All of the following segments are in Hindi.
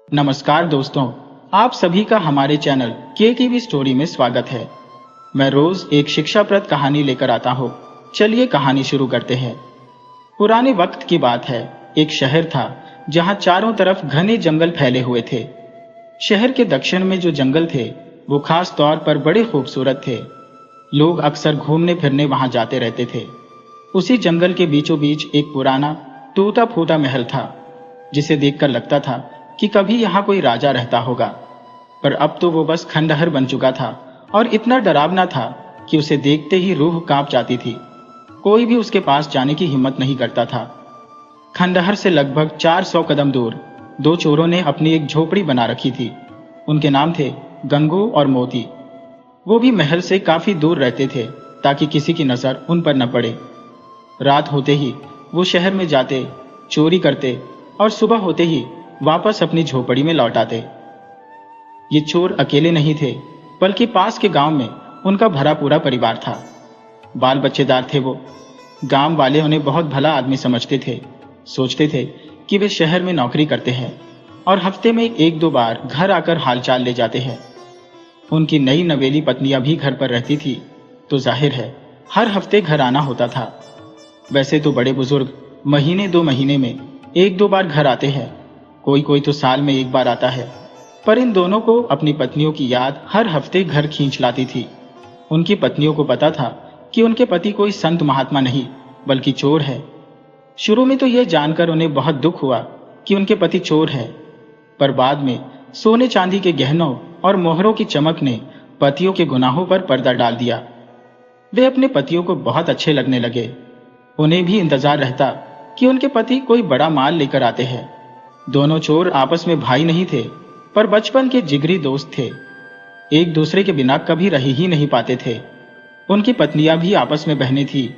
नमस्कार दोस्तों, आप सभी का हमारे चैनल के स्टोरी में स्वागत है। मैं रोज एक शिक्षाप्रद कहानी लेकर आता हूँ। चलिए कहानी शुरू करते हैं। पुराने वक्त की बात है। एक शहर था जहाँ चारों तरफ घने जंगल फैले हुए थे। शहर के दक्षिण में जो जंगल थे वो खास तौर पर बड़े खूबसूरत थे। लोग अक्सर घूमने फिरने वहां जाते रहते थे। उसी जंगल के बीचों बीच एक पुराना टूटा फूटा महल था, जिसे देखकर लगता था कि कभी यहाँ कोई राजा रहता होगा। पर अब तो वो बस खंडहर बन चुका था और इतना डरावना था कि उसे देखते ही रूह कांप जाती थी। कोई भी उसके पास जाने की हिम्मत नहीं करता था। खंडहर से लगभग 400 कदम दूर दो चोरों ने अपनी एक झोपड़ी बना रखी थी। उनके नाम थे गंगू और मोती। वो भी महल से काफी दूर रहते थे ताकि किसी की नजर उन पर न पड़े। रात होते ही वो शहर में जाते, चोरी करते और सुबह होते ही वापस अपनी झोपड़ी में लौट आते। ये चोर अकेले नहीं थे, बल्कि पास के गांव में उनका भरा पूरा परिवार था। बाल बच्चेदार थे वो। गांव वाले उन्हें बहुत भला आदमी समझते थे। सोचते थे कि वे शहर में नौकरी करते हैं और हफ्ते में एक दो बार घर आकर हालचाल ले जाते हैं। उनकी नई नवेली पत्नियां भी घर पर रहती थी, तो जाहिर है हर हफ्ते घर आना होता था। वैसे तो बड़े बुजुर्ग महीने दो महीने में एक दो बार घर आते हैं, कोई कोई तो साल में एक बार आता है। पर इन दोनों को अपनी पत्नियों की याद हर हफ्ते घर खींच लाती थी। उनकी पत्नियों को पता था कि उनके पति कोई संत महात्मा नहीं, बल्कि चोर है। शुरू में तो यह जानकर उन्हें बहुत दुख हुआ कि उनके पति चोर है, पर बाद में सोने चांदी के गहनों और मोहरों की चमक ने पतियों के गुनाहों पर पर्दा डाल दिया। वे अपने पतियों को बहुत अच्छे लगने लगे। उन्हें भी इंतजार रहता कि उनके पति कोई बड़ा माल लेकर आते हैं। दोनों चोर आपस में भाई नहीं थे, पर बचपन के जिगरी दोस्त थे। एक दूसरे के बिना कभी रह ही नहीं पाते थे। उनकी पत्नियां भी आपस में बहनें थीं।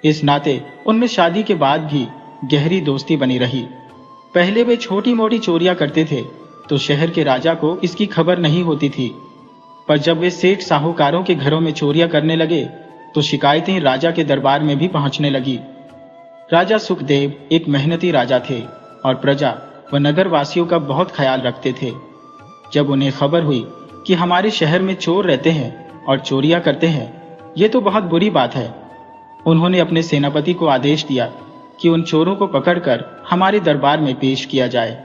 इस नाते उनमें शादी के बाद भी गहरी दोस्ती बनी रही। पहले वे छोटी मोटी चोरियां करते थे तो शहर के राजा को इसकी खबर नहीं होती थी, पर जब वे सेठ साहूकारों के घरों में चोरियां करने लगे तो शिकायतें राजा के दरबार में भी पहुंचने लगी। राजा सुखदेव एक मेहनती राजा थे और प्रजा व नगर वासियों का बहुत ख्याल रखते थे। जब उन्हें खबर हुई कि हमारे शहर में चोर रहते हैं और चोरियां करते हैं, ये तो बहुत बुरी बात है। उन्होंने अपने सेनापति को आदेश दिया कि उन चोरों को पकड़कर हमारे दरबार में पेश किया जाए।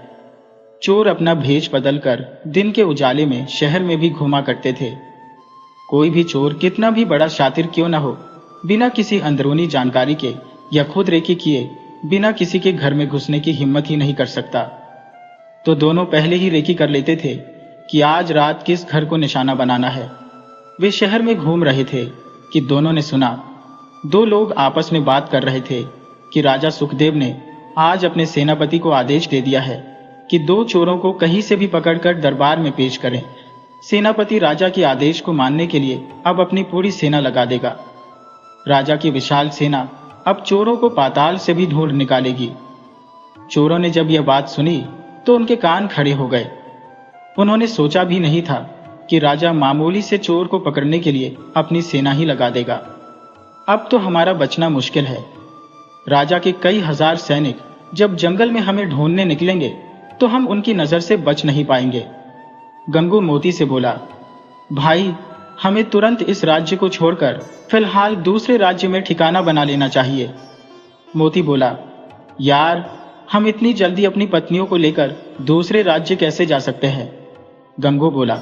चोर अपना भेष बदलकर दिन के उजाले में शहर में भी घूमा करते थे। कोई भी चोर कितना भी बड़ा शातिर क्यों न हो, बिना किसी अंदरूनी जानकारी के या खुद रेकी किए बिना किसी के घर में घुसने की हिम्मत ही नहीं कर सकता। तो दोनों पहले ही रेकी कर लेते थे कि आज रात किस घर को निशाना बनाना है। वे शहर में घूम रहे थे कि दोनों ने सुना दो लोग आपस में बात कर रहे थे कि राजा सुखदेव ने आज अपने सेनापति को आदेश दे दिया है कि दो चोरों को कहीं से भी पकड़कर दरबार में पेश करें। सेनापति राजा के आदेश को मानने के लिए अब अपनी पूरी सेना लगा देगा। राजा की विशाल सेना अब चोरों को पाताल से भी ढूंढ निकालेगी। चोरों ने जब यह बात सुनी तो उनके कान खड़े हो गए। उन्होंने सोचा भी नहीं था कि राजा मामूली से चोर को पकड़ने के लिए अपनी सेना ही लगा देगा। अब तो हमारा बचना मुश्किल है। राजा के कई हजार सैनिक जब जंगल में हमें ढूंढने निकलेंगे तो हम उनकी नजर से बच नहीं पाएंगे। गंगू मोती से बोला, भाई, हमें तुरंत इस राज्य को छोड़कर फिलहाल दूसरे राज्य में ठिकाना बना लेना चाहिए। मोती बोला, यार, हम इतनी जल्दी अपनी पत्नियों को लेकर दूसरे राज्य कैसे जा सकते हैं? गंगू बोला,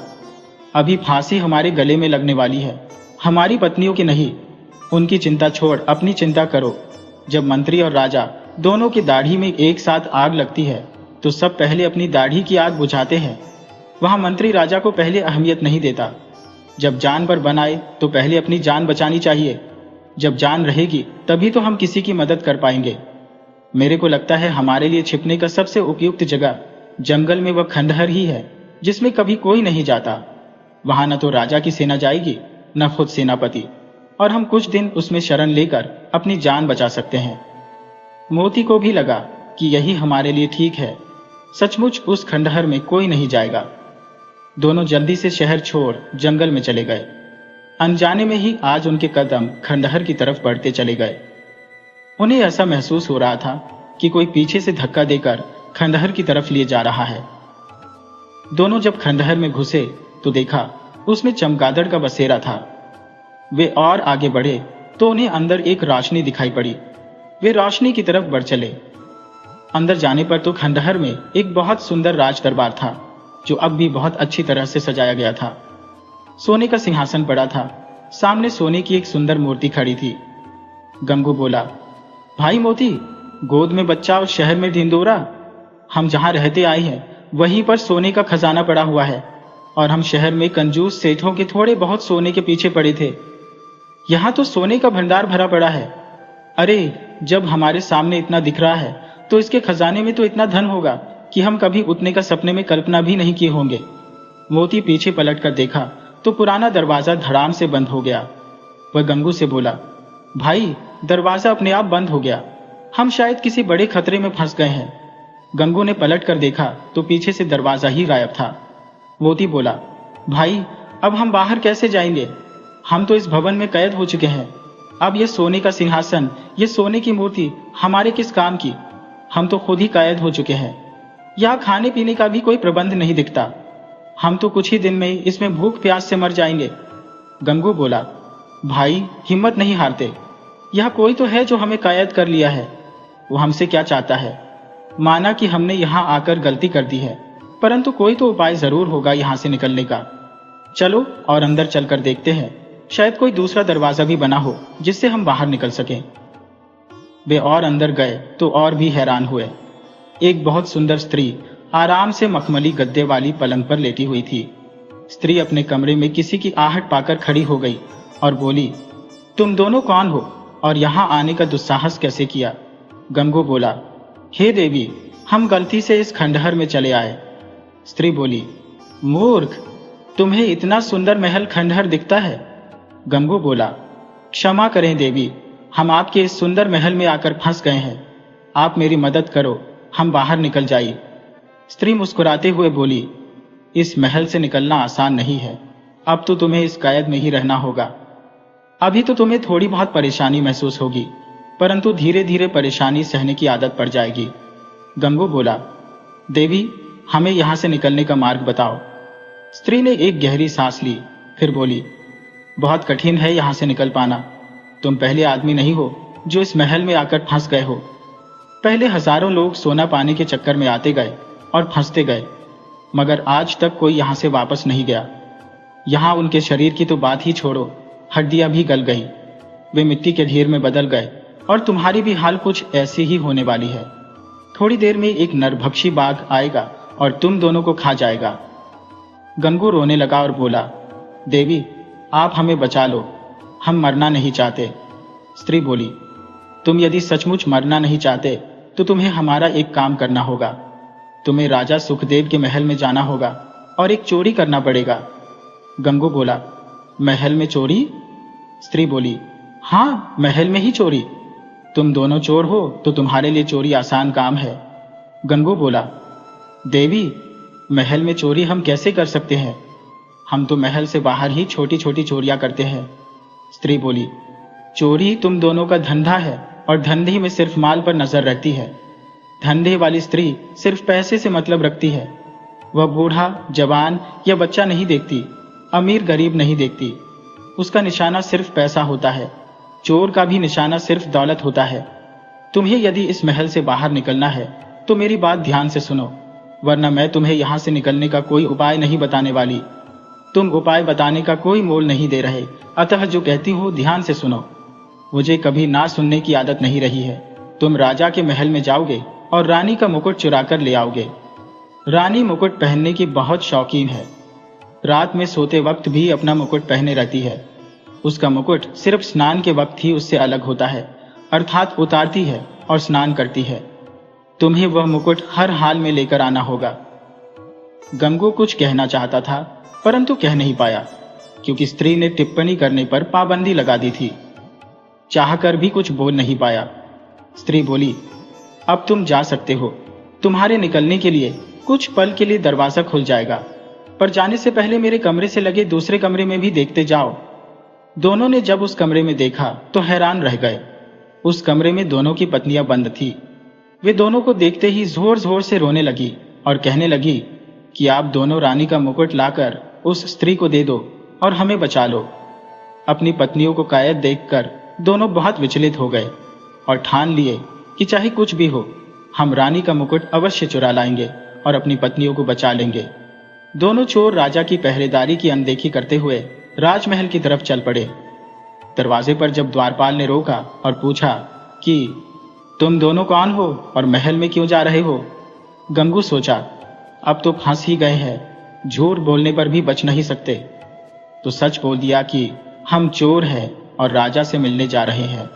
अभी फांसी हमारे गले में लगने वाली है, हमारी पत्नियों की नहीं। उनकी चिंता छोड़ अपनी चिंता करो। जब मंत्री और राजा दोनों की दाढ़ी में एक साथ आग लगती है तो सब पहले अपनी दाढ़ी की आग बुझाते हैं। वहां मंत्री राजा को पहले अहमियत नहीं देता। जब जान पर बन आए तो पहले अपनी जान बचानी चाहिए। जब जान रहेगी तभी तो हम किसी की मदद कर पाएंगे। मेरे को लगता है हमारे लिए छिपने का सबसे उपयुक्त जगह जंगल में वह खंडहर ही है जिसमें कभी कोई नहीं जाता। वहां न तो राजा की सेना जाएगी न खुद सेनापति, और हम कुछ दिन उसमें शरण लेकर अपनी जान बचा सकते हैं। मोती को भी लगा कि यही हमारे लिए ठीक है। सचमुच उस खंडहर में कोई नहीं जाएगा। दोनों जल्दी से शहर छोड़ जंगल में चले गए। अनजाने में ही आज उनके कदम खंडहर की तरफ बढ़ते चले गए। उन्हें ऐसा महसूस हो रहा था कि कोई पीछे से धक्का देकर खंडहर की तरफ लिए जा रहा है। दोनों जब खंडहर में घुसे तो देखा उसमें चमगादड़ का बसेरा था। वे और आगे बढ़े तो उन्हें अंदर एक रोशनी दिखाई पड़ी। वे रोशनी की तरफ बढ़ चले। अंदर जाने पर तो खंडहर में एक बहुत सुंदर राज दरबार था, जो अब भी बहुत अच्छी तरह से सजाया गया था। सोने का सिंहासन पड़ा था। सामने सोने की एक सुंदर मूर्ति खड़ी थी। गंगू बोला, भाई मोती, गोद में बच्चा और शहर में ढिंडोरा। हम जहां रहते आए हैं वहीं पर सोने का खजाना पड़ा हुआ है, और हम शहर में कंजूस सेठों के थोड़े बहुत सोने के पीछे पड़े थे। यहाँ तो सोने का भंडार भरा पड़ा है। अरे, जब हमारे सामने इतना दिख रहा है तो इसके खजाने में तो इतना धन होगा कि हम कभी उतने का सपने में कल्पना भी नहीं किए होंगे। मोती पीछे पलट कर देखा तो पुराना दरवाजा धड़ाम से बंद हो गया। वह गंगू से बोला, भाई, दरवाजा अपने आप बंद हो गया। हम शायद किसी बड़े खतरे में फंस गए हैं। गंगू ने पलट कर देखा तो पीछे से दरवाजा ही गायब था। मोती बोला, भाई, अब हम बाहर कैसे जाएंगे? हम तो इस भवन में कैद हो चुके हैं। अब ये सोने का सिंहासन, ये सोने की मूर्ति हमारे किस काम की? हम तो खुद ही कैद हो चुके हैं। यहाँ खाने पीने का भी कोई प्रबंध नहीं दिखता। हम तो कुछ ही दिन में इसमें भूख प्यास से मर जाएंगे। गंगू बोला, भाई, हिम्मत नहीं हारते। यह कोई तो है जो हमें कैद कर लिया है। वो हमसे क्या चाहता है? माना कि हमने यहाँ आकर गलती कर दी है, परंतु कोई तो उपाय जरूर होगा यहाँ से निकलने का। चलो और अंदर चलकर देखते हैं, शायद कोई दूसरा दरवाजा भी बना हो जिससे हम बाहर निकल सकें। वे और अंदर गए तो और भी हैरान हुए। एक बहुत सुंदर स्त्री आराम से मखमली गद्दे वाली पलंग पर लेटी हुई थी। स्त्री अपने कमरे में किसी की आहट पाकर खड़ी हो गई और बोली, तुम दोनों कौन हो और यहाँ आने का दुस्साहस कैसे किया? गंगू बोला, हे देवी, हम गलती से इस खंडहर में चले आए। स्त्री बोली, मूर्ख, तुम्हें इतना सुंदर महल खंडहर दिखता है? गंगू बोला, क्षमा करें देवी, हम आपके इस सुंदर महल में आकर फंस गए हैं। आप मेरी मदद करो, हम बाहर निकल जाइए। स्त्री मुस्कुराते हुए बोली, इस महल से निकलना आसान नहीं है। अब तो तुम्हें इस कैद में ही रहना होगा। अभी तो तुम्हें थोड़ी बहुत परेशानी महसूस होगी, परंतु धीरे धीरे परेशानी सहने की आदत पड़ जाएगी। गंगू बोला, देवी, हमें यहाँ से निकलने का मार्ग बताओ। स्त्री ने एक गहरी सांस ली, फिर बोली, बहुत कठिन है यहाँ से निकल पाना। तुम पहले आदमी नहीं हो जो इस महल में आकर फंस गए हो। पहले हजारों लोग सोना पाने के चक्कर में आते गए और फंसते गए, मगर आज तक कोई यहाँ से वापस नहीं गया। यहाँ उनके शरीर की तो बात ही छोड़ो, हड्डियां भी गल गई। वे मिट्टी के ढेर में बदल गए और तुम्हारी भी हाल कुछ ऐसी ही होने वाली है। थोड़ी देर में एक नरभक्षी बाघ आएगा और तुम दोनों को खा जाएगा। गंगू रोने लगा और बोला, देवी, आप हमें बचा लो, हम मरना नहीं चाहते। स्त्री बोली, तुम यदि सचमुच मरना नहीं चाहते तो तुम्हें हमारा एक काम करना होगा। तुम्हें राजा सुखदेव के महल में जाना होगा और एक चोरी करना पड़ेगा। गंगू बोला, महल में चोरी? स्त्री बोली, हाँ, महल में ही चोरी। तुम दोनों चोर हो तो तुम्हारे लिए चोरी आसान काम है। गंगू बोला, देवी, महल में चोरी हम कैसे कर सकते हैं? हम तो महल से बाहर ही छोटी छोटी चोरियां करते हैं। स्त्री बोली, चोरी तुम दोनों का धंधा है और धंधे में सिर्फ माल पर नजर रहती है। धंधे वाली स्त्री सिर्फ पैसे से मतलब रखती है। वह बूढ़ा, जवान या बच्चा नहीं देखती, अमीर गरीब नहीं देखती। उसका निशाना सिर्फ पैसा होता है। चोर का भी निशाना सिर्फ दौलत होता है। तुम्हें यदि इस महल से बाहर निकलना है तो मेरी बात ध्यान से सुनो, वरना मैं तुम्हें यहां से निकलने का कोई उपाय नहीं बताने वाली। तुम उपाय बताने का कोई मोल नहीं दे रहे, अतः जो कहती हूँ ध्यान से सुनो। मुझे कभी ना सुनने की आदत नहीं रही है। तुम राजा के महल में जाओगे और रानी का मुकुट चुरा कर ले आओगे। रानी मुकुट पहनने की बहुत शौकीन है। रात में सोते वक्त भी अपना मुकुट पहने रहती है। उसका मुकुट सिर्फ स्नान के वक्त ही उससे अलग होता है, अर्थात उतारती है और स्नान करती है। तुम्हें वह मुकुट हर हाल में लेकर आना होगा। गंगू कुछ कहना चाहता था परंतु कह नहीं पाया, क्योंकि स्त्री ने टिप्पणी करने पर पाबंदी लगा दी थी। चाहकर भी कुछ बोल नहीं पाया। स्त्री बोली, अब तुम जा सकते हो। तुम्हारे निकलने के लिए कुछ पल के लिए दरवाजा खुल जाएगा, पर जाने से पहले मेरे कमरे से लगे दूसरे कमरे में भी देखते जाओ। दोनों ने जब उस कमरे में देखा तो हैरान रह गए। उस कमरे में दोनों की पत्नियां बंद थी। वे दोनों को देखते ही जोर जोर से रोने लगी और कहने लगी, कि आप दोनों रानी का मुकुट लाकर उस स्त्री को दे दो और हमें बचा लो। अपनी पत्नियों को कैद देखकर दोनों बहुत विचलित हो गए और ठान लिए कि चाहे कुछ भी हो, हम रानी का मुकुट अवश्य चुरा लाएंगे और अपनी पत्नियों को बचा लेंगे। दोनों चोर राजा की पहरेदारी की अनदेखी करते हुए राजमहल की तरफ चल पड़े। दरवाजे पर जब द्वारपाल ने रोका और पूछा कि तुम दोनों कौन हो और महल में क्यों जा रहे हो? गंगू सोचा, अब तो फंस ही गए हैं, झूठ बोलने पर भी बच नहीं सकते, तो सच बोल दिया कि हम चोर हैं और राजा से मिलने जा रहे हैं।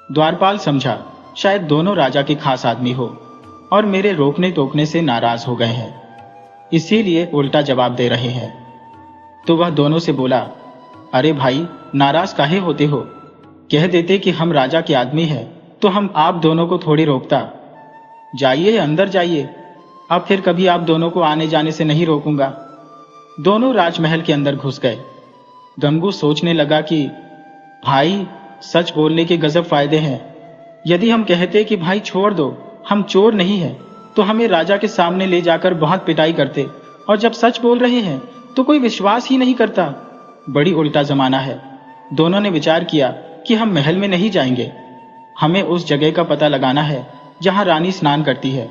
द्वारपाल समझा शायद दोनों राजा के खास आदमी हो और मेरे रोकने टोकने से नाराज हो गए हैं, इसीलिए उल्टा जवाब दे रहे हैं। तो वह दोनों से बोला, अरे भाई, नाराज काहे होते हो? कह देते कि हम राजा के आदमी हैं तो हम आप दोनों को थोड़ी रोकता। जाइए, अंदर जाइए, अब फिर कभी आप दोनों को आने जाने से नहीं रोकूंगा। दोनों राजमहल के अंदर घुस गए। गंगू सोचने लगा कि भाई, सच बोलने के गजब फायदे हैं। यदि हम कहते कि भाई छोड़ दो, हम चोर नहीं हैं, तो हमें राजा के सामने ले जाकर बहुत पिटाई करते, और जब सच बोल रहे हैं तो कोई विश्वास ही नहीं करता। बड़ी उल्टा जमाना है। दोनों ने विचार किया कि हम महल में नहीं जाएंगे, हमें उस जगह का पता लगाना है जहां रानी स्नान करती है।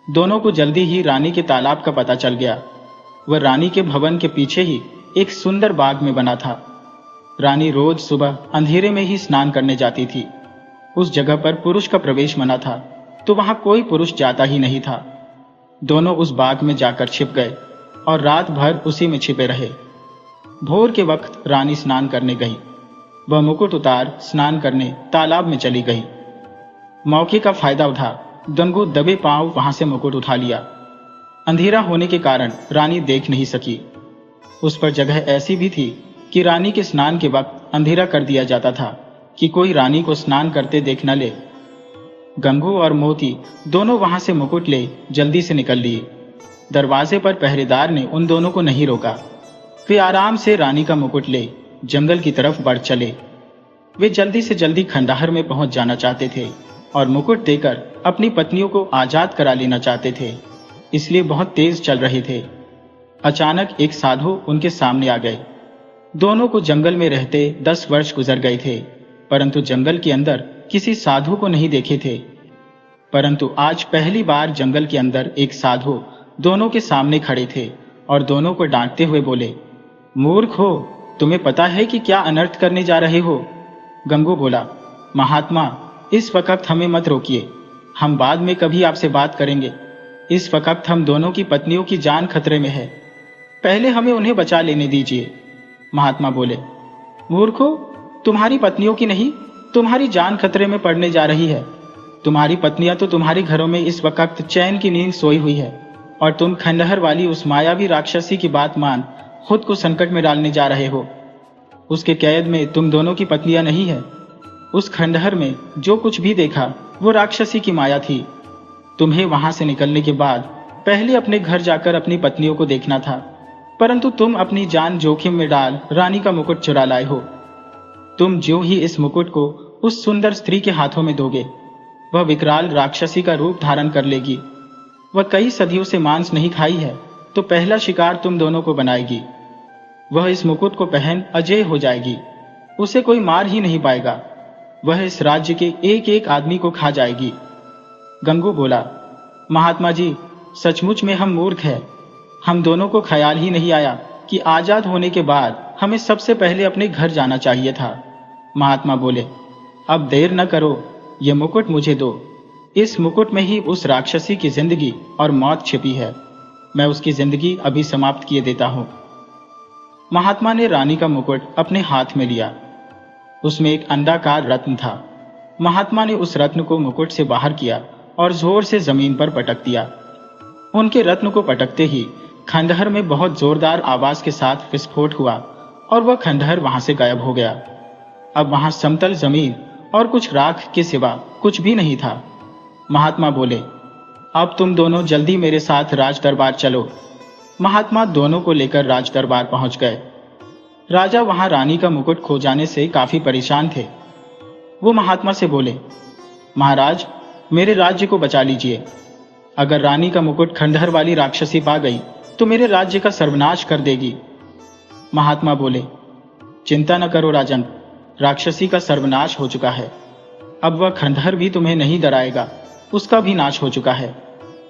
दोनों को जल्दी ही रानी के तालाब का पता चल गया। वह रानी के भवन के पीछे ही एक सुंदर बाग में बना था। रानी रोज सुबह अंधेरे में ही स्नान करने जाती थी। उस जगह पर पुरुष का प्रवेश मना था, तो वहां कोई पुरुष जाता ही नहीं था। दोनों उस बाग में जाकर छिप गए और रात भर उसी में छिपे रहे। भोर के वक्त रानी स्नान करने गई। वह मुकुट उतार स्नान करने तालाब में चली गई। मौके का फायदा उठा गंगू दबे पांव वहां से मुकुट उठा लिया। अंधेरा होने के कारण रानी देख नहीं सकी। उस पर जगह ऐसी भी थी कि रानी के स्नान के वक्त अंधेरा कर दिया जाता था कि कोई रानी को स्नान करते देख न ले। गंगू और मोती दोनों वहां से मुकुट ले जल्दी से निकल लिए। दरवाजे पर पहरेदार ने उन दोनों को नहीं रोका। वे आराम से रानी का मुकुट ले जंगल की तरफ बढ़ चले। वे जल्दी से जल्दी खंडहर में पहुंच जाना चाहते थे और मुकुट देकर अपनी पत्नियों को आजाद करा लेना चाहते थे, इसलिए बहुत तेज चल रहे थे। अचानक एक साधु उनके सामने आ गए। दोनों को जंगल में रहते 10 वर्ष गुजर गए थे, परंतु जंगल के अंदर किसी साधु को नहीं देखे थे। परंतु आज पहली बार जंगल के अंदर एक साधु दोनों के सामने खड़े थे और दोनों को डांटते हुए बोले, मूर्ख हो, तुम्हें पता है कि क्या अनर्थ करने जा रहे हो? गंगू बोला, महात्मा, इस वक्त हमें मत रोकिए, हम बाद में कभी आपसे बात करेंगे। इस वक्त हम दोनों की पत्नियों की जान खतरे में है, पहले हमें उन्हें बचा लेने दीजिए। महात्मा बोले, मूर्खो, तुम्हारी पत्नियों की नहीं, तुम्हारी जान खतरे में पड़ने जा रही है। तुम्हारी पत्नियां तो तुम्हारे घरों में इस वक्त चैन की नींद सोई हुई है, और तुम खंडहर वाली उस मायावी राक्षसी की बात मान खुद को संकट में डालने जा रहे हो। उसके कैद में तुम दोनों की पत्नियां नहीं है। उस खंडहर में जो कुछ भी देखा वो राक्षसी की माया थी। तुम्हें वहां से निकलने के बाद पहले अपने घर जाकर अपनी पत्नियों को देखना था, परंतु तुम अपनी जान जोखिम में डाल रानी का मुकुट चुरा लाए हो। तुम ज्यों ही इस मुकुट को उस सुंदर स्त्री के हाथों में दोगे, वह विकराल राक्षसी का रूप धारण कर लेगी। वह कई सदियों से मांस नहीं खाई है, तो पहला शिकार तुम दोनों को बनाएगी। वह इस मुकुट को पहन अजय हो जाएगी, उसे कोई मार ही नहीं पाएगा। वह इस राज्य के एक एक आदमी को खा जाएगी। गंगू बोला, महात्मा जी, सचमुच में हम मूर्ख हैं। हम दोनों को ख्याल ही नहीं आया कि आजाद होने के बाद हमें सबसे पहले अपने घर जाना चाहिए था। महात्मा बोले, अब देर न करो, ये मुकुट मुझे दो। इस मुकुट में ही उस राक्षसी की जिंदगी और मौत छिपी है। मैं उसकी जिंदगी अभी समाप्त किए देता हूं। महात्मा ने रानी का मुकुट अपने हाथ में लिया। उसमें एक अंडाकार रत्न था। महात्मा ने उस रत्न को मुकुट से बाहर किया और जोर से जमीन पर पटक दिया। उनके रत्न को पटकते ही खंडहर में बहुत जोरदार आवाज के साथ विस्फोट हुआ और वह खंडहर वहां से गायब हो गया। अब वहां समतल जमीन और कुछ राख के सिवा कुछ भी नहीं था। महात्मा बोले, अब तुम दोनों जल्दी मेरे साथ राज दरबार चलो। महात्मा दोनों को लेकर राज दरबार पहुंच गए। राजा वहां रानी का मुकुट खो जाने से काफी परेशान थे। वो महात्मा से बोले, महाराज, मेरे राज्य को बचा लीजिए। अगर रानी का मुकुट खंडहर वाली राक्षसी पा गई तो मेरे राज्य का सर्वनाश कर देगी। महात्मा बोले, चिंता न करो राजन, राक्षसी का सर्वनाश हो चुका है। अब वह खंडहर भी तुम्हें नहीं डराएगा, उसका भी नाश हो चुका है।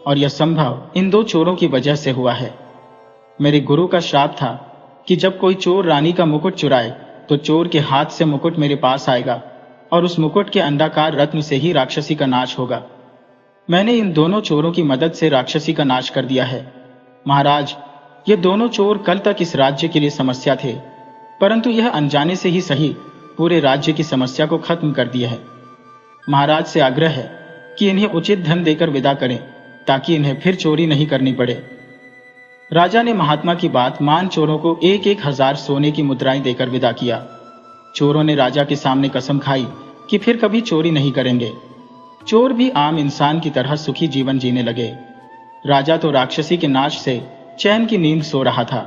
और यह संभव इन 2 चोरों की वजह से हुआ है। मेरे गुरु का श्राप था कि जब कोई चोर रानी का मुकुट चुराए तो चोर के हाथ से मुकुट मेरे पास आएगा और उस मुकुट के अंडाकार रत्न से ही राक्षसी का नाश होगा। मैंने इन दोनों चोरों की मदद से राक्षसी का नाश कर दिया है। महाराज, ये दोनों चोर कल तक इस राज्य के लिए समस्या थे, परंतु यह अनजाने से ही सही पूरे राज्य की समस्या को खत्म कर दिया है। महाराज से आग्रह है कि इन्हें उचित धन देकर विदा करें ताकि इन्हें फिर चोरी नहीं करनी पड़े। राजा ने महात्मा की बात मान चोरों को 1,000 सोने की मुद्राएं देकर विदा किया। चोरों ने राजा के सामने कसम खाई कि फिर कभी चोरी नहीं करेंगे। चोर भी आम इंसान की तरह सुखी जीवन जीने लगे। राजा तो राक्षसी के नाश से चैन की नींद सो रहा था।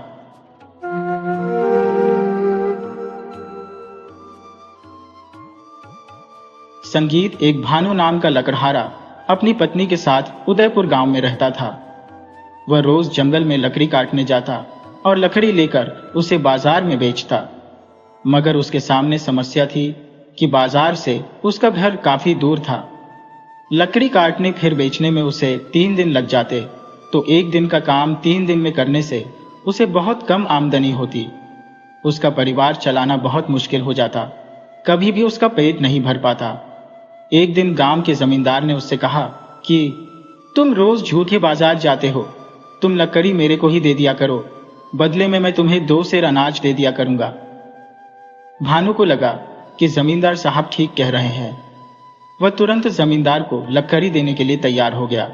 संगीत एक भानु नाम का लकड़हारा अपनी पत्नी के साथ उदयपुर गांव में रहता था। वह रोज जंगल में लकड़ी काटने जाता और लकड़ी लेकर उसे बाजार में बेचता, मगर उसके सामने समस्या थी कि बाजार से उसका घर काफी दूर था। लकड़ी काटने फिर बेचने में उसे 3 दिन लग जाते, तो 1 दिन का काम 3 दिन में करने से उसे बहुत कम आमदनी होती। उसका परिवार चलाना बहुत मुश्किल हो जाता, कभी भी उसका पेट नहीं भर पाता। एक दिन गांव के जमींदार ने उससे कहा कि तुम रोज झूठे बाजार जाते हो, तुम लकड़ी मेरे को ही दे दिया करो, बदले में मैं तुम्हें 2 सेर अनाज दे दिया करूंगा। भानु को लगा कि जमींदार साहब ठीक कह रहे हैं। वह तुरंत जमींदार को लकड़ी देने के लिए तैयार हो गया।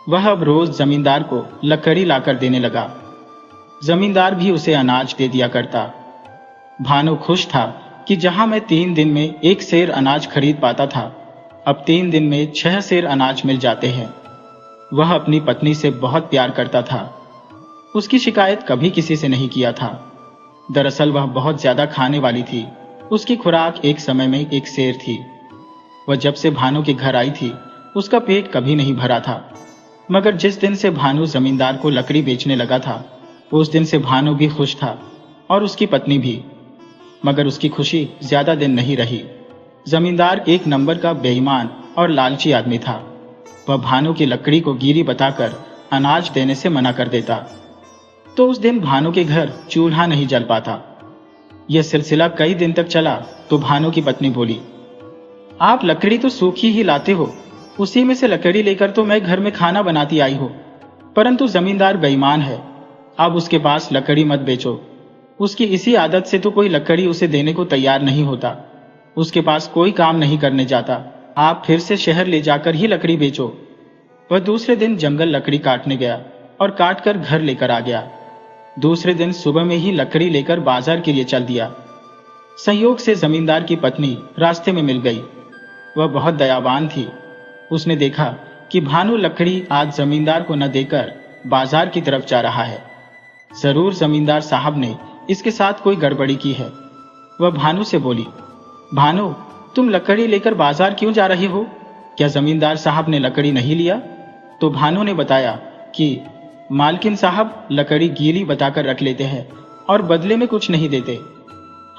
वह अब रोज जमींदार को लकड़ी लाकर देने लगा। जमींदार भी उसे अनाज दे दिया करता। भानु खुश था कि जहां मैं 3 दिन में 1 सेर अनाज खरीद पाता था, अब 3 दिन में 6 सेर अनाज मिल जाते हैं। वह अपनी पत्नी से बहुत प्यार करता था। उसकी शिकायत कभी किसी से नहीं किया था। दरअसल वह बहुत ज्यादा खाने वाली थी। उसकी खुराक एक समय में 1 सेर थी। वह जब से भानु के घर आई थी उसका पेट कभी नहीं भरा था, मगर जिस दिन से भानु जमींदार को लकड़ी बेचने लगा था उस दिन से भानु भी खुश था और उसकी पत्नी भी। मगर उसकी खुशी ज्यादा दिन नहीं रही। जमींदार 1 नंबर का बेईमान और लालची आदमी था। वह भानु की लकड़ी को गिरी बताकर अनाज देने से मना कर देता, तो उस दिन भानु के घर चूल्हा नहीं जल पाता। यह सिलसिला कई दिन तक चला तो भानु की पत्नी बोली, आप लकड़ी तो सूखी ही लाते हो, उसी में से लकड़ी लेकर तो मैं घर में खाना बनाती आई हो, परंतु जमींदार बेईमान है, आप उसके पास लकड़ी मत बेचो। उसकी इसी आदत से तो कोई लकड़ी उसे देने को तैयार नहीं होता। उसके पास कोई काम नहीं करने जाता, आप फिर से शहर ले जाकर ही लकड़ी बेचो। वह दूसरे दिन जंगल लकड़ी काटने गया और काट कर घर लेकर आ गया। दूसरे दिन सुबह में ही लकड़ी लेकर बाजार के लिए चल दिया। संयोग से जमींदार की पत्नी रास्ते में मिल गई। वह बहुत दयावान थी। उसने देखा कि भानु लकड़ी आज जमींदार को न देकर बाजार की तरफ जा रहा है। जरूर जमींदार साहब ने इसके साथ कोई गड़बड़ी की है। वह भानु से बोली, भानु, तुम लकड़ी लेकर बाजार क्यों जा रही हो? क्या जमींदार साहब ने लकड़ी नहीं लिया? तो भानु ने बताया कि मालकिन साहब लकड़ी गीली बताकर रख लेते हैं और बदले में कुछ नहीं देते।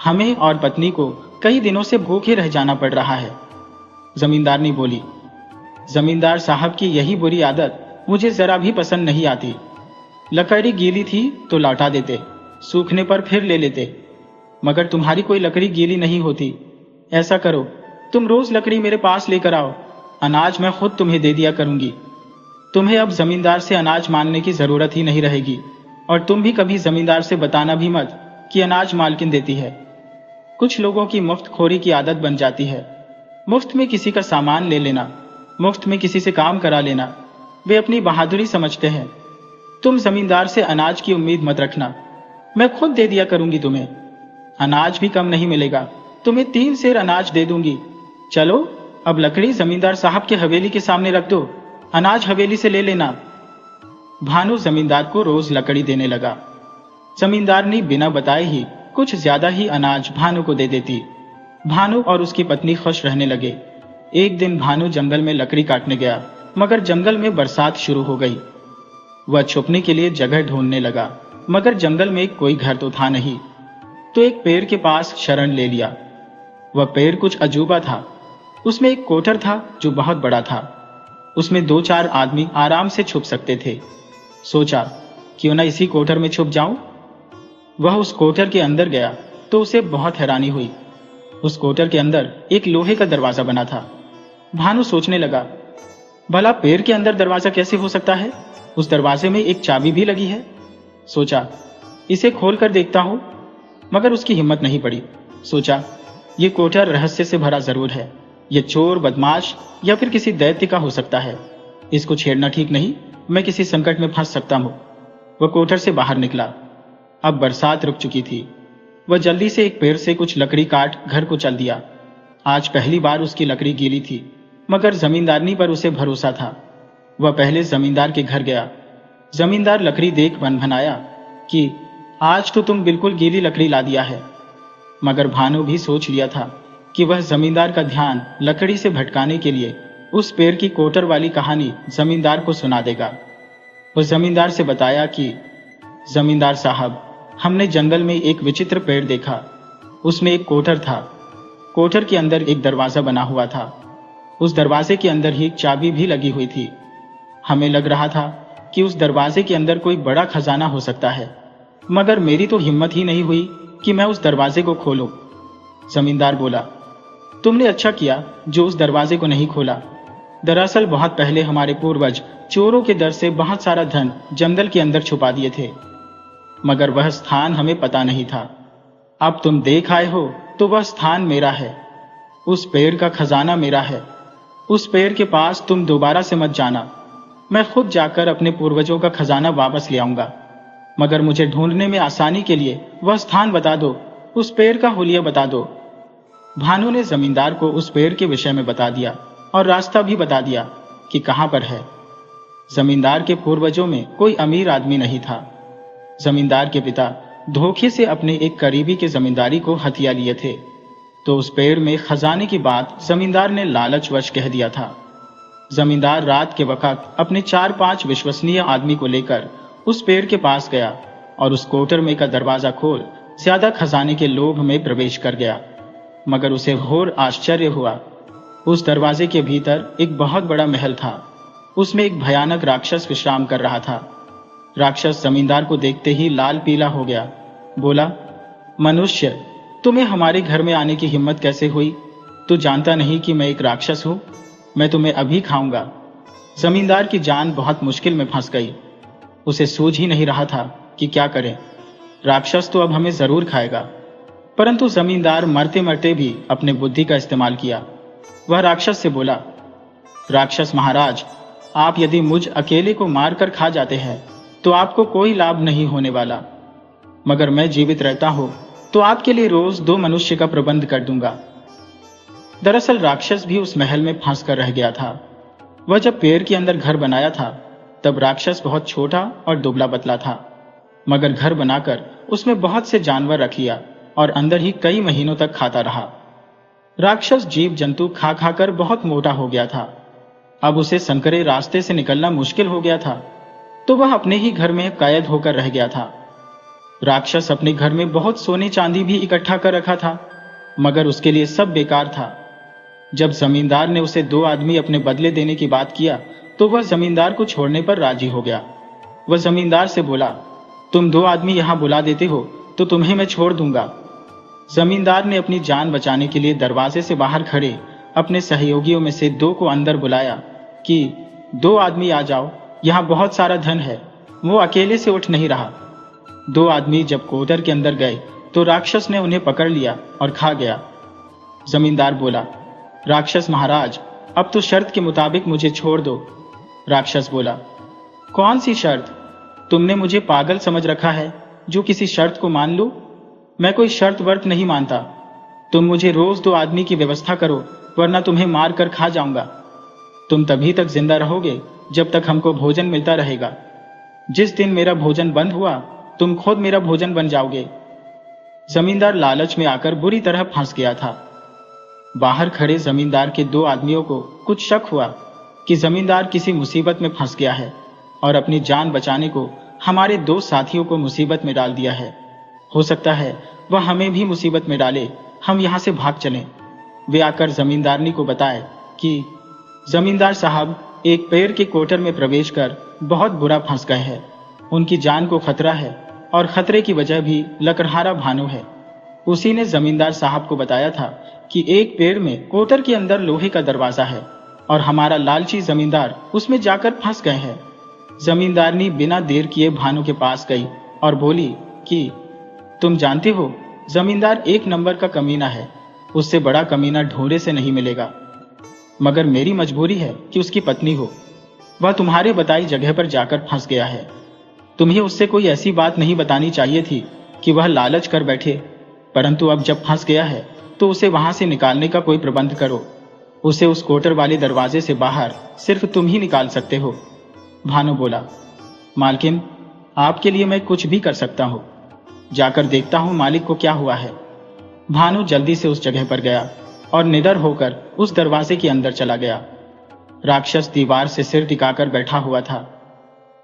हमें और पत्नी को कई दिनों से भूखे रह जाना पड़ रहा है। जमींदारनी बोली, जमींदार साहब की यही बुरी आदत मुझे जरा भी पसंद नहीं आती। लकड़ी गीली थी तो लौटा देते, सूखने पर फिर ले लेते, मगर तुम्हारी कोई लकड़ी गीली नहीं होती। ऐसा करो, तुम रोज लकड़ी मेरे पास लेकर आओ, अनाज मैं खुद तुम्हें दे दिया करूंगी। तुम्हें अब जमींदार से अनाज मांगने की जरूरत ही नहीं रहेगी, और तुम भी कभी जमींदार से बताना भी मत कि अनाज मालकिन देती है। कुछ लोगों की मुफ्त खोरी की आदत बन जाती है। मुफ्त में किसी का सामान ले लेना, मुफ्त में किसी से काम करा लेना, वे अपनी बहादुरी समझते हैं। तुम जमींदार से अनाज की उम्मीद मत रखना, मैं खुद दे दिया करूंगी तुम्हें। अनाज भी कम नहीं मिलेगा, तुम्हें 3 सेर अनाज दे दूंगी। चलो अब लकड़ी जमींदार साहब के हवेली के सामने रख दो, अनाज हवेली से ले लेना। भानु जमींदार को रोज लकड़ी देने लगा। जमींदार ने बिना बताए ही कुछ ज्यादा ही अनाज भानु को दे देती। भानु और उसकी पत्नी खुश रहने लगे। एक दिन भानु जंगल में लकड़ी काटने गया मगर जंगल में बरसात शुरू हो गई। वह छुपने के लिए जगह ढूंढने लगा, मगर जंगल में कोई घर तो था नहीं। तो एक पेड़ के पास शरण ले लिया। वह पेड़ कुछ अजूबा था। उसमें एक कोठर था जो बहुत बड़ा था। उसमें 2-4 आदमी आराम से छुप सकते थे। सोचा, क्यों ना इसी कोठर में छुप जाऊं। वह उस कोठर के अंदर गया तो उसे बहुत हैरानी हुई। उस कोठर के अंदर एक लोहे का दरवाजा बना था। भानु सोचने लगा, भला पेड़ के अंदर दरवाजा कैसे हो सकता है? उस दरवाजे में एक चाबी भी लगी है। सोचा, इसे खोल कर देखता हूं, मगर उसकी हिम्मत नहीं पड़ी। सोचा, ये कोठर रहस्य से भरा जरूर है। यह चोर, बदमाश या फिर किसी दैत्य का हो सकता है। इसको छेड़ना ठीक नहीं, मैं किसी संकट में फंस सकता हूं। वह कोठर से बाहर निकला। अब बरसात रुक चुकी थी। वह जल्दी से एक पेड़ से कुछ लकड़ी काट घर को चल दिया। आज पहली बार उसकी लकड़ी गीली थी, मगर जमींदारनी पर उसे भरोसा था। वह पहले जमींदार के घर गया। जमींदार लकड़ी देख भनभनाया कि आज तो तुम बिल्कुल गीली लकड़ी ला दिया है। मगर भानु भी सोच लिया था कि वह जमींदार का ध्यान लकड़ी से भटकाने के लिए उस पेड़ की कोटर वाली कहानी जमींदार को सुना देगा। वह जमींदार से बताया कि जमींदार साहब, हमने जंगल में एक विचित्र पेड़ देखा। उसमें एक कोठर था। कोठर के अंदर एक दरवाजा बना हुआ था। उस दरवाजे के अंदर ही एक चाबी भी लगी हुई थी। हमें लग रहा था कि उस दरवाजे के अंदर कोई बड़ा खजाना हो सकता है, मगर मेरी तो हिम्मत ही नहीं हुई कि मैं उस दरवाजे को खोलूं। जमींदार बोला, तुमने अच्छा किया जो उस दरवाजे को नहीं खोला। दरअसल बहुत पहले हमारे पूर्वज चोरों के डर से बहुत सारा धन जंगल के अंदर छुपा दिए थे, मगर वह स्थान हमें पता नहीं था। अब तुम देख आए हो तो वह स्थान मेरा है। उस पेड़ का खजाना मेरा है। उस पेड़ के पास तुम दोबारा से मत जाना। मैं खुद जाकर अपने पूर्वजों का खजाना वापस ले आऊंगा, मगर मुझे ढूंढने में आसानी के लिए वह स्थान बता दो, उस पेड़ का हुलिया बता दो। भानु ने जमींदार को उस पेड़ के विषय में बता दिया और रास्ता भी बता दिया कि कहां पर है। जमींदार के पूर्वजों में कोई अमीर आदमी नहीं था। जमींदार के पिता धोखे से अपने एक करीबी के जमींदारी को हथिया लिए थे, तो उस पेड़ में खजाने की बात जमींदार ने लालचवश कह दिया था। जमींदार रात के वक्त अपने 4-5 विश्वसनीय आदमी को लेकर उस पेड़ के पास गया और उस कोटर में का दरवाजा खोल ज्यादा खजाने के लोभ में प्रवेश कर गया। मगर उसे घोर आश्चर्य हुआ। उस दरवाजे के भीतर एक बहुत बड़ा महल था। उसमें एक भयानक राक्षस विश्राम कर रहा था। राक्षस जमींदार को देखते ही लाल पीला हो गया। बोला, मनुष्य, तुम्हें हमारे घर में आने की हिम्मत कैसे हुई? तू जानता नहीं कि मैं एक राक्षस हूं? मैं तुम्हें अभी खाऊंगा। जमींदार की जान बहुत मुश्किल में फंस गई। उसे सूझ ही नहीं रहा था कि क्या करे। राक्षस तो अब हमें जरूर खाएगा। परंतु जमींदार मरते मरते भी अपने बुद्धि का इस्तेमाल किया। वह राक्षस से बोला, राक्षस महाराज, आप यदि मुझ अकेले को मारकर खा जाते हैं तो आपको कोई लाभ नहीं होने वाला, मगर मैं जीवित रहता हूं तो आपके लिए रोज 2 मनुष्य का प्रबंध कर दूंगा। दरअसल राक्षस भी उस महल में फंस कर रह गया था। वह जब पेड़ के अंदर घर बनाया था तब राक्षस बहुत छोटा और दुबला पतला था, मगर घर बनाकर उसमें बहुत से जानवर रख लिया और अंदर ही कई महीनों तक खाता रहा। राक्षस जीव जंतु खा खाकर बहुत मोटा हो गया था। अब उसे संकरे रास्ते से निकलना मुश्किल हो गया था, तो वह अपने ही घर में कैद होकर रह गया था। राक्षस अपने घर में बहुत सोने चांदी भी इकट्ठा कर रखा था, मगर उसके लिए सब बेकार था। जब जमींदार ने उसे 2 आदमी अपने बदले देने की बात किया तो वह जमींदार को छोड़ने पर राजी हो गया। वह जमींदार से बोला, तुम 2 आदमी यहां बुला देते हो तो तुम्हें मैं छोड़ दूंगा। जमींदार ने अपनी जान बचाने के लिए दरवाजे से बाहर खड़े अपने सहयोगियों में से 2 को अंदर बुलाया कि 2 आदमी आ जाओ, यहाँ बहुत सारा धन है। वो अकेले से उठ नहीं रहा। 2 आदमी जब कोटर के अंदर गए तो राक्षस ने उन्हें पकड़ लिया और खा गया। जमींदार बोला, राक्षस महाराज, अब तो शर्त के मुताबिक मुझे छोड़ दो। राक्षस बोला, कौन सी शर्त? तुमने मुझे पागल समझ रखा है जो किसी शर्त को मान लूं? मैं कोई शर्त वर्त नहीं मानता। तुम मुझे रोज 2 आदमी की व्यवस्था करो, वरना तुम्हें मार कर खा जाऊंगा। तुम तभी तक जिंदा रहोगे जब तक हमको भोजन मिलता रहेगा। जिस दिन मेरा भोजन बंद हुआ तुम खुद मेरा भोजन बन जाओगे। जमींदार लालच में आकर बुरी तरह फंस गया था। बाहर खड़े जमींदार के 2 आदमियों को कुछ शक हुआ। कि जमींदार किसी मुसीबत में फंस गया है और अपनी जान बचाने को हमारे 2 साथियों को मुसीबत में डाल दिया है। हो सकता है वह हमें भी मुसीबत में डाले, हम यहाँ से भाग चलें। वे आकर जमींदारनी को बताए कि जमींदार साहब एक पेड़ के कोटर में प्रवेश कर बहुत बुरा फंस गए हैं। उनकी जान को खतरा है और खतरे की वजह भी लकड़हारा भानु है। उसी ने जमींदार साहब को बताया था कि एक पेड़ में कोटर के अंदर लोहे का दरवाजा है और हमारा लालची जमींदार उसमें जाकर फंस गए हैं। जमींदारनी बिना देर किए भानु के पास गई और बोली कि तुम जानते हो जमींदार 1 नंबर का कमीना है, उससे बड़ा कमीना ढूंढे से नहीं मिलेगा। मगर मेरी मजबूरी है कि उसकी पत्नी हो, वह तुम्हारे बताई जगह पर जाकर फंस गया है। तुम्हें उससे कोई ऐसी बात नहीं बतानी चाहिए थी कि वह लालच कर बैठे, परंतु अब जब फंस गया है तो उसे वहां से निकालने का कोई प्रबंध करो। उसे उस कोटर वाले दरवाजे से बाहर सिर्फ तुम ही निकाल सकते हो। भानु बोला, मालकिन आपके लिए मैं कुछ भी कर सकता हूँ, जाकर देखता हूँ मालिक को क्या हुआ है। भानु जल्दी से उस जगह पर गया और निडर होकर उस दरवाजे के अंदर चला गया। राक्षस दीवार से सिर टिकाकर बैठा हुआ था।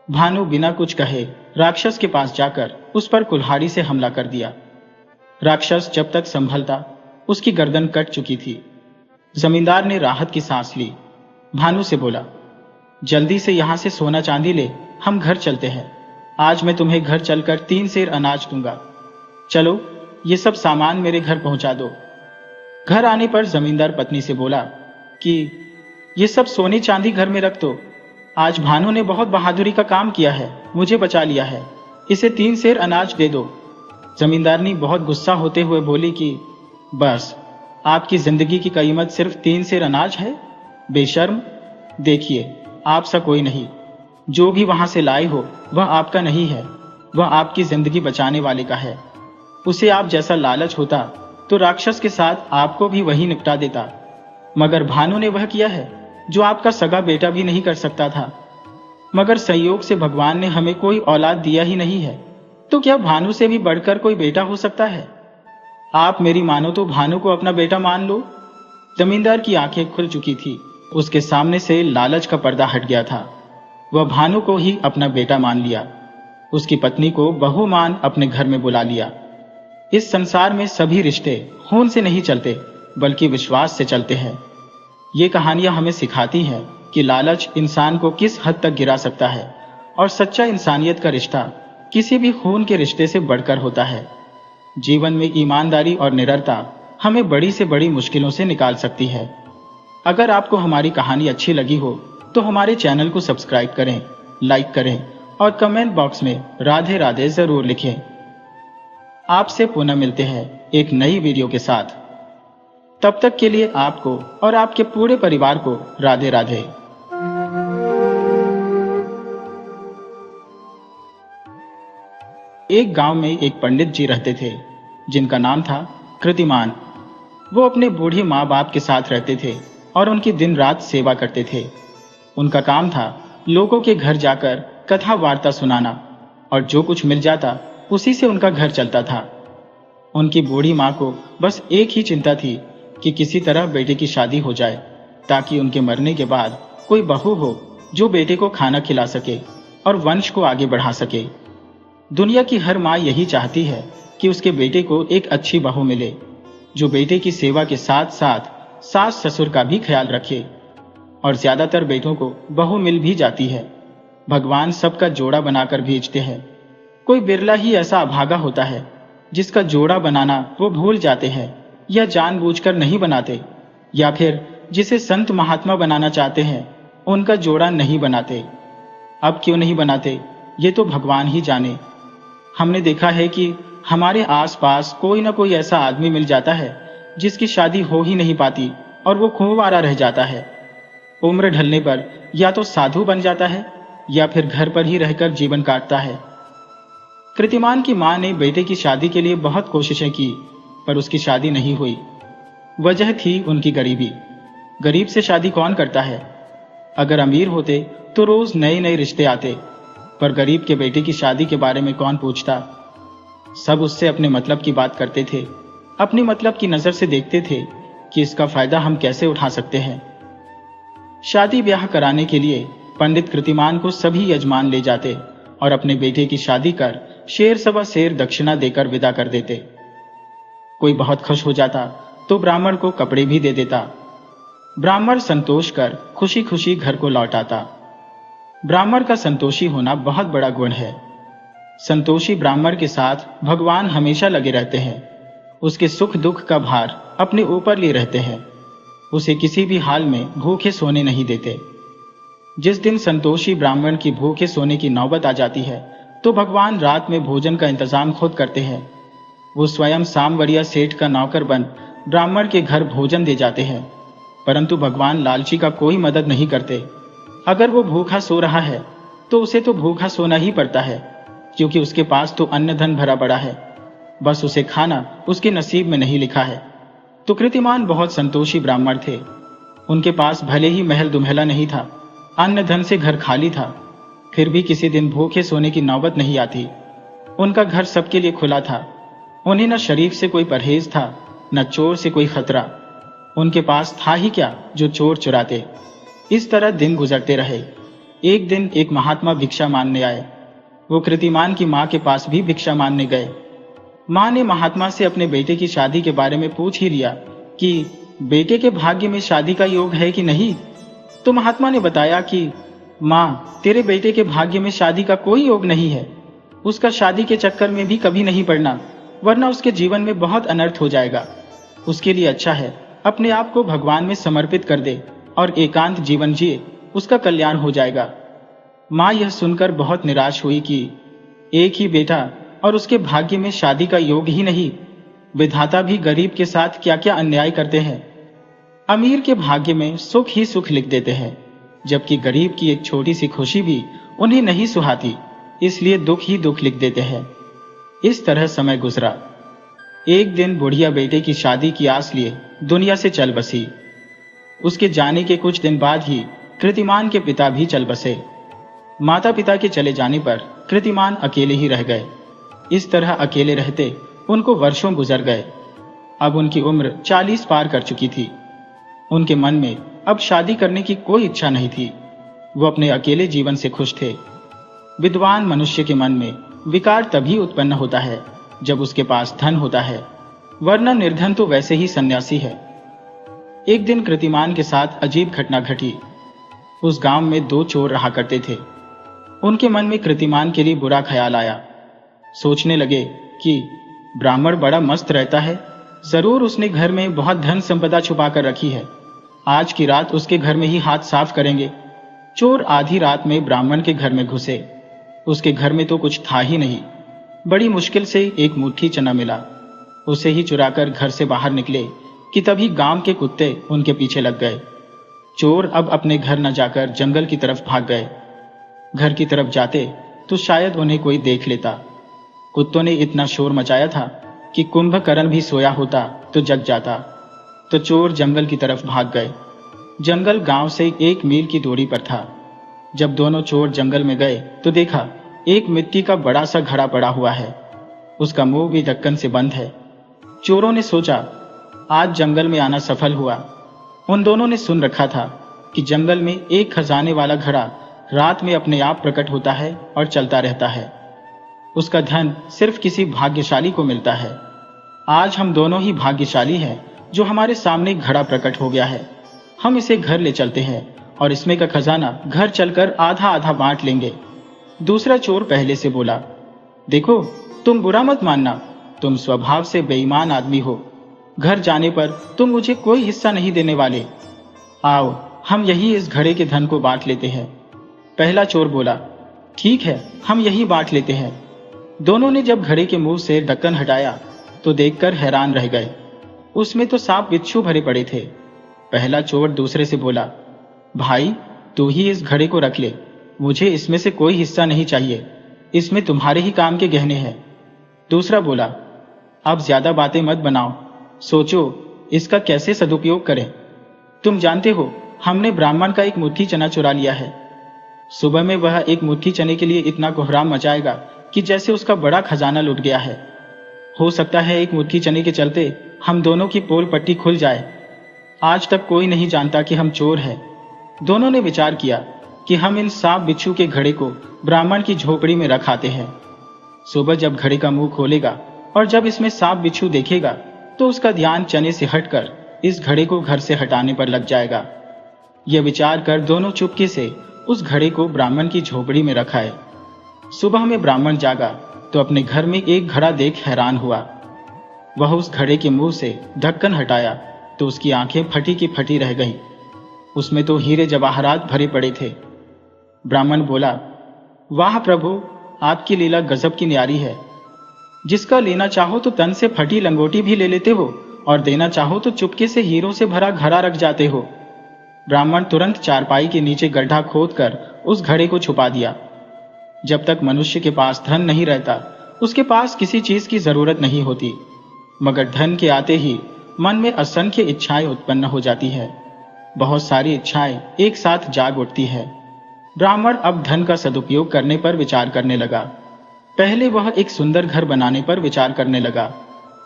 भानु बिना कुछ कहे राक्षस के पास जाकर उस पर कुल्हाड़ी से हमला कर दिया। राक्षस जब तक संभलता उसकी गर्दन कट चुकी थी। जमींदार ने राहत की सांस ली। भानु से बोला, जल्दी से यहां से सोना चांदी ले, हम घर चलते हैं। आज मैं तुम्हें घर चलकर 3 सेर अनाज दूंगा। चलो ये सब सामान मेरे घर पहुंचा दो। घर आने पर जमींदार पत्नी से बोला कि ये सब सोने चांदी घर में रख दो। आज भानु ने बहुत बहादुरी का काम किया है, मुझे बचा लिया है, इसे 3 सेर अनाज दे दो। जमींदारनी बहुत गुस्सा होते हुए बोली कि बस आपकी जिंदगी की कीमत सिर्फ 3 सेर अनाज है? बेशर्म, देखिए आप सा कोई नहीं, जो भी वहां से लाए हो वह आपका नहीं है, वह आपकी जिंदगी बचाने वाले का है। उसे आप जैसा लालच होता तो राक्षस के साथ आपको भी वही निपटा देता, मगर भानु ने वह किया है जो आपका सगा बेटा भी नहीं कर सकता था। मगर संयोग से भगवान ने हमें कोई औलाद दिया ही नहीं है, तो क्या भानु से भी बढ़कर कोई बेटा हो सकता है? आप मेरी मानो तो भानु को अपना बेटा मान लो। जमींदार की आंखें खुल चुकी थी, उसके सामने से लालच का पर्दा हट गया था। वह भानु को ही अपना बेटा मान लिया, उसकी पत्नी को बहू मान अपने घर में बुला लिया। इस संसार में सभी रिश्ते खून से नहीं चलते बल्कि विश्वास से चलते हैं। ये कहानियां हमें सिखाती हैं कि लालच इंसान को किस हद तक गिरा सकता है और सच्चा इंसानियत का रिश्ता किसी भी खून के रिश्ते से बढ़कर होता है। जीवन में ईमानदारी और निडरता हमें बड़ी से बड़ी मुश्किलों से निकाल सकती है। अगर आपको हमारी कहानी अच्छी लगी हो तो हमारे चैनल को सब्सक्राइब करें, लाइक करें और कमेंट बॉक्स में राधे राधे जरूर लिखें। आपसे पुनः मिलते हैं एक नई वीडियो के साथ। तब तक के लिए आपको और आपके पूरे परिवार को राधे राधे। एक गांव में एक पंडित जी रहते थे जिनका नाम था कृतिमान। वो अपने बूढ़े माँ बाप के साथ रहते थे और उनकी दिन रात सेवा करते थे। उनका काम था लोगों के घर जाकर कथा वार्ता सुनाना और जो कुछ मिल जाता उसी से उनका घर चलता था। उनकी बूढ़ी माँ को बस एक ही चिंता थी कि किसी तरह बेटे की शादी हो जाए ताकि उनके मरने के बाद कोई बहू हो जो बेटे को खाना खिला सके और वंश को आगे बढ़ा सके। दुनिया की हर माँ यही चाहती है कि उसके बेटे को एक अच्छी बहू मिले जो बेटे की सेवा के साथ साथ सास ससुर का भी ख्याल रखे। और ज्यादातर बेटों को बहू मिल भी जाती है। भगवान सबका जोड़ा बनाकर भेजते हैं। कोई बिरला ही ऐसा अभागा होता है जिसका जोड़ा बनाना वो भूल जाते हैं या जानबूझकर नहीं बनाते, या फिर जिसे संत महात्मा बनाना चाहते हैं उनका जोड़ा नहीं बनाते। अब क्यों नहीं बनाते ये तो भगवान ही जाने। हमने देखा है कि हमारे आसपास कोई ना कोई ऐसा आदमी मिल जाता है जिसकी शादी हो ही नहीं पाती और वो खूंवारा रह जाता है। उम्र ढलने पर या तो साधु बन जाता है या फिर घर पर ही रहकर जीवन काटता है। कृतिमान की मां ने बेटे की शादी के लिए बहुत कोशिशें की पर उसकी शादी नहीं हुई। वजह थी उनकी गरीबी। गरीब से शादी कौन करता है? अगर अमीर होते तो रोज नए नए रिश्ते आते, पर गरीब के बेटे की शादी के बारे में कौन पूछता। सब उससे अपने मतलब की बात करते थे, अपनी मतलब की नजर से देखते थे कि इसका फायदा हम कैसे उठा सकते हैं। शादी ब्याह कराने के लिए पंडित कृतिमान को सभी यजमान ले जाते और अपने बेटे की शादी कर शेर सवा शेर दक्षिणा देकर विदा कर देते। कोई बहुत खुश हो जाता तो ब्राह्मण को कपड़े भी दे देता। ब्राह्मण संतोष कर खुशी खुशी घर को लौट आता। ब्राह्मण का संतोषी होना बहुत बड़ा गुण है। संतोषी ब्राह्मण के साथ भगवान हमेशा लगे रहते हैं। उसके सुख दुख का भार अपने ऊपर लिए रहते हैं। उसे किसी भी हाल में भूखे सोने नहीं देते। जिस दिन संतोषी ब्राह्मण की भूखे सोने की नौबत आ जाती है तो भगवान रात में भोजन का इंतजाम खुद करते हैं। वो स्वयं सामवरिया सेठ का नौकर बन ब्राह्मण के घर भोजन दे जाते हैं। परंतु भगवान लालची का कोई मदद नहीं करते। अगर वो भूखा सो रहा है तो उसे तो भूखा सोना ही पड़ता है, क्योंकि उसके पास तो अन्न धन भरा पड़ा है। बस उसे खाना उसके नसीब में नहीं लिखा है। तो कृतिमान बहुत संतोषी ब्राह्मण थे। उनके पास भले ही महल दुमहला नहीं था, अन्न धन से घर खाली था, फिर भी किसी दिन भूखे सोने की नौबत नहीं आती। उनका घर सबके लिए खुला था। उन्हें न शरीफ से कोई परहेज था, न चोर से कोई खतरा। उनके पास था ही क्या जो चोर चुराते। इस तरह दिन गुजरते रहे। एक दिन एक महात्मा भिक्षा मांगने आए। वो कृतिमान की माँ के पास भी भिक्षा मांगने गए। माँ ने महात्मा से अपने बेटे की शादी के बारे में पूछ ही लिया कि बेटे के भाग्य में शादी का योग है कि नहीं। तो महात्मा ने बताया कि माँ, तेरे बेटे के भाग्य में शादी का कोई योग नहीं है। उसका शादी के चक्कर में भी कभी नहीं पड़ना, वरना उसके जीवन में बहुत अनर्थ हो जाएगा। उसके लिए अच्छा है अपने आप को भगवान में समर्पित कर दे और एकांत जीवन जिए, उसका कल्याण हो जाएगा। माँ यह सुनकर बहुत निराश हुई कि एक ही बेटा और उसके भाग्य में शादी का योग ही नहीं। विधाता भी गरीब के साथ क्या क्या अन्याय करते हैं। अमीर के भाग्य में सुख ही सुख लिख देते हैं, जबकि गरीब की एक छोटी सी खुशी भी उन्हें नहीं सुहाती, इसलिए दुख ही दुख लिख देते हैं। इस तरह समय गुजरा। एक दिन बुढ़िया बेटे की शादी की आस लिए दुनिया से चल बसी। उसके जाने के कुछ दिन बाद ही कृतिमान के पिता भी चल बसे। माता पिता के चले जाने पर कृतिमान अकेले ही रह गए। इस तरह अकेले रहते उनको वर्षों गुजर गए। अब उनकी उम्र 40 पार कर चुकी थी। उनके मन में अब शादी करने की कोई इच्छा नहीं थी। वो अपने अकेले जीवन से खुश थे। विद्वान मनुष्य के मन में विकार तभी उत्पन्न होता है जब उसके पास धन होता है, वरना निर्धन तो वैसे ही सन्यासी है। एक दिन कृतिमान के साथ अजीब घटना घटी। उस गांव में 2 चोर रहा करते थे। उनके मन में कृतिमान के लिए बुरा ख्याल आया। सोचने लगे कि ब्राह्मण बड़ा मस्त रहता है, जरूर उसने घर में बहुत धन संपदा छुपा कर रखी है। आज की रात उसके घर में ही हाथ साफ करेंगे। चोर आधी रात में ब्राह्मण के घर में घुसे। उसके घर में तो कुछ था ही नहीं। बड़ी मुश्किल से एक मुट्ठी चना मिला। उसे ही चुराकर घर से बाहर निकले कि तभी गांव के कुत्ते उनके पीछे लग गए। चोर अब अपने घर न जाकर जंगल की तरफ भाग गए। घर की तरफ जाते तो शायद उन्हें कोई देख लेता। कुत्तों ने इतना शोर मचाया था कि कुंभकर्ण भी सोया होता तो जग जाता। तो चोर जंगल की तरफ भाग गए। जंगल गांव से 1 मील की दूरी पर था। जब दोनों चोर जंगल में गए तो देखा एक मिट्टी का बड़ा सा घड़ा पड़ा हुआ है। उसका मुंह भी ढक्कन से बंद है। चोरों ने सोचा आज जंगल में आना सफल हुआ। उन दोनों ने सुन रखा था कि जंगल में एक खजाने वाला घड़ा रात में अपने आप प्रकट होता है और चलता रहता है। उसका धन सिर्फ किसी भाग्यशाली को मिलता है। आज हम दोनों ही भाग्यशाली हैं जो हमारे सामने घड़ा प्रकट हो गया है। हम इसे घर ले चलते हैं और इसमें का खजाना घर चलकर आधा आधा बांट लेंगे। दूसरा चोर पहले से बोला, देखो तुम बुरा मत मानना, तुम स्वभाव से बेईमान आदमी हो। घर जाने पर तुम मुझे कोई हिस्सा नहीं देने वाले। आओ हम यही इस घड़े के धन को बांट लेते हैं। पहला चोर बोला, ठीक है हम यही बांट लेते हैं। दोनों ने जब घड़े के मुंह से ढक्कन हटाया तो देखकर हैरान रह गए। उसमें तो सांप बिच्छू भरे पड़े थे। पहला चोर दूसरे से बोला, भाई तू ही इस घड़े को रख ले, मुझे इसमें से कोई हिस्सा नहीं चाहिए, इसमें तुम्हारे ही काम के गहने हैं। दूसरा बोला, अब ज्यादा बातें मत बनाओ, सोचो इसका कैसे सदुपयोग करें। तुम जानते हो हमने ब्राह्मण का एक मुट्ठी चना चुरा लिया है। सुबह में वह एक मुट्ठी चने के लिए इतना कोहराम मचाएगा कि जैसे उसका बड़ा खजाना लुट गया है। हो सकता है एक मुट्ठी चने के चलते हम दोनों की पोल पट्टी खुल जाए। आज तक कोई नहीं जानता कि हम चोर हैं। दोनों ने विचार किया कि हम इन सांप बिच्छू के घड़े को ब्राह्मण की झोपड़ी में रख आते हैं। सुबह जब घड़े का मुंह खोलेगा और जब इसमें सांप बिच्छू देखेगा तो उसका ध्यान चने से हटकर इस घड़े को घर से हटाने पर लग जाएगा। यह विचार कर दोनों चुपके से उस घड़े को ब्राह्मण की झोपड़ी में रखाए। सुबह में ब्राह्मण जागा तो अपने घर में एक घड़ा देख हैरान हुआ। वह उस घड़े के मुंह से ढक्कन हटाया तो उसकी आंखें फटी की फटी रह गईं। उसमें तो हीरे जवाहरात भरे पड़े थे। ब्राह्मण बोला, वाह प्रभु, आपकी लीला गजब की न्यारी है। जिसका लेना चाहो तो तन से फटी लंगोटी भी ले लेते हो और देना चाहो तो चुपके से हीरों से भरा घड़ा रख जाते हो। ब्राह्मण तुरंत चारपाई के नीचे गड्ढा खोदकर उस घड़े को छुपा दिया। जब तक मनुष्य के पास धन नहीं रहता उसके पास किसी चीज की जरूरत नहीं होती, मगर धन के आते ही मन में असंख्य इच्छाएं उत्पन्न हो जाती है। बहुत सारी इच्छाएं एक साथ जाग उठती है। ब्राह्मण अब धन का सदुपयोग करने पर विचार करने लगा। पहले वह एक सुंदर घर बनाने पर विचार करने लगा।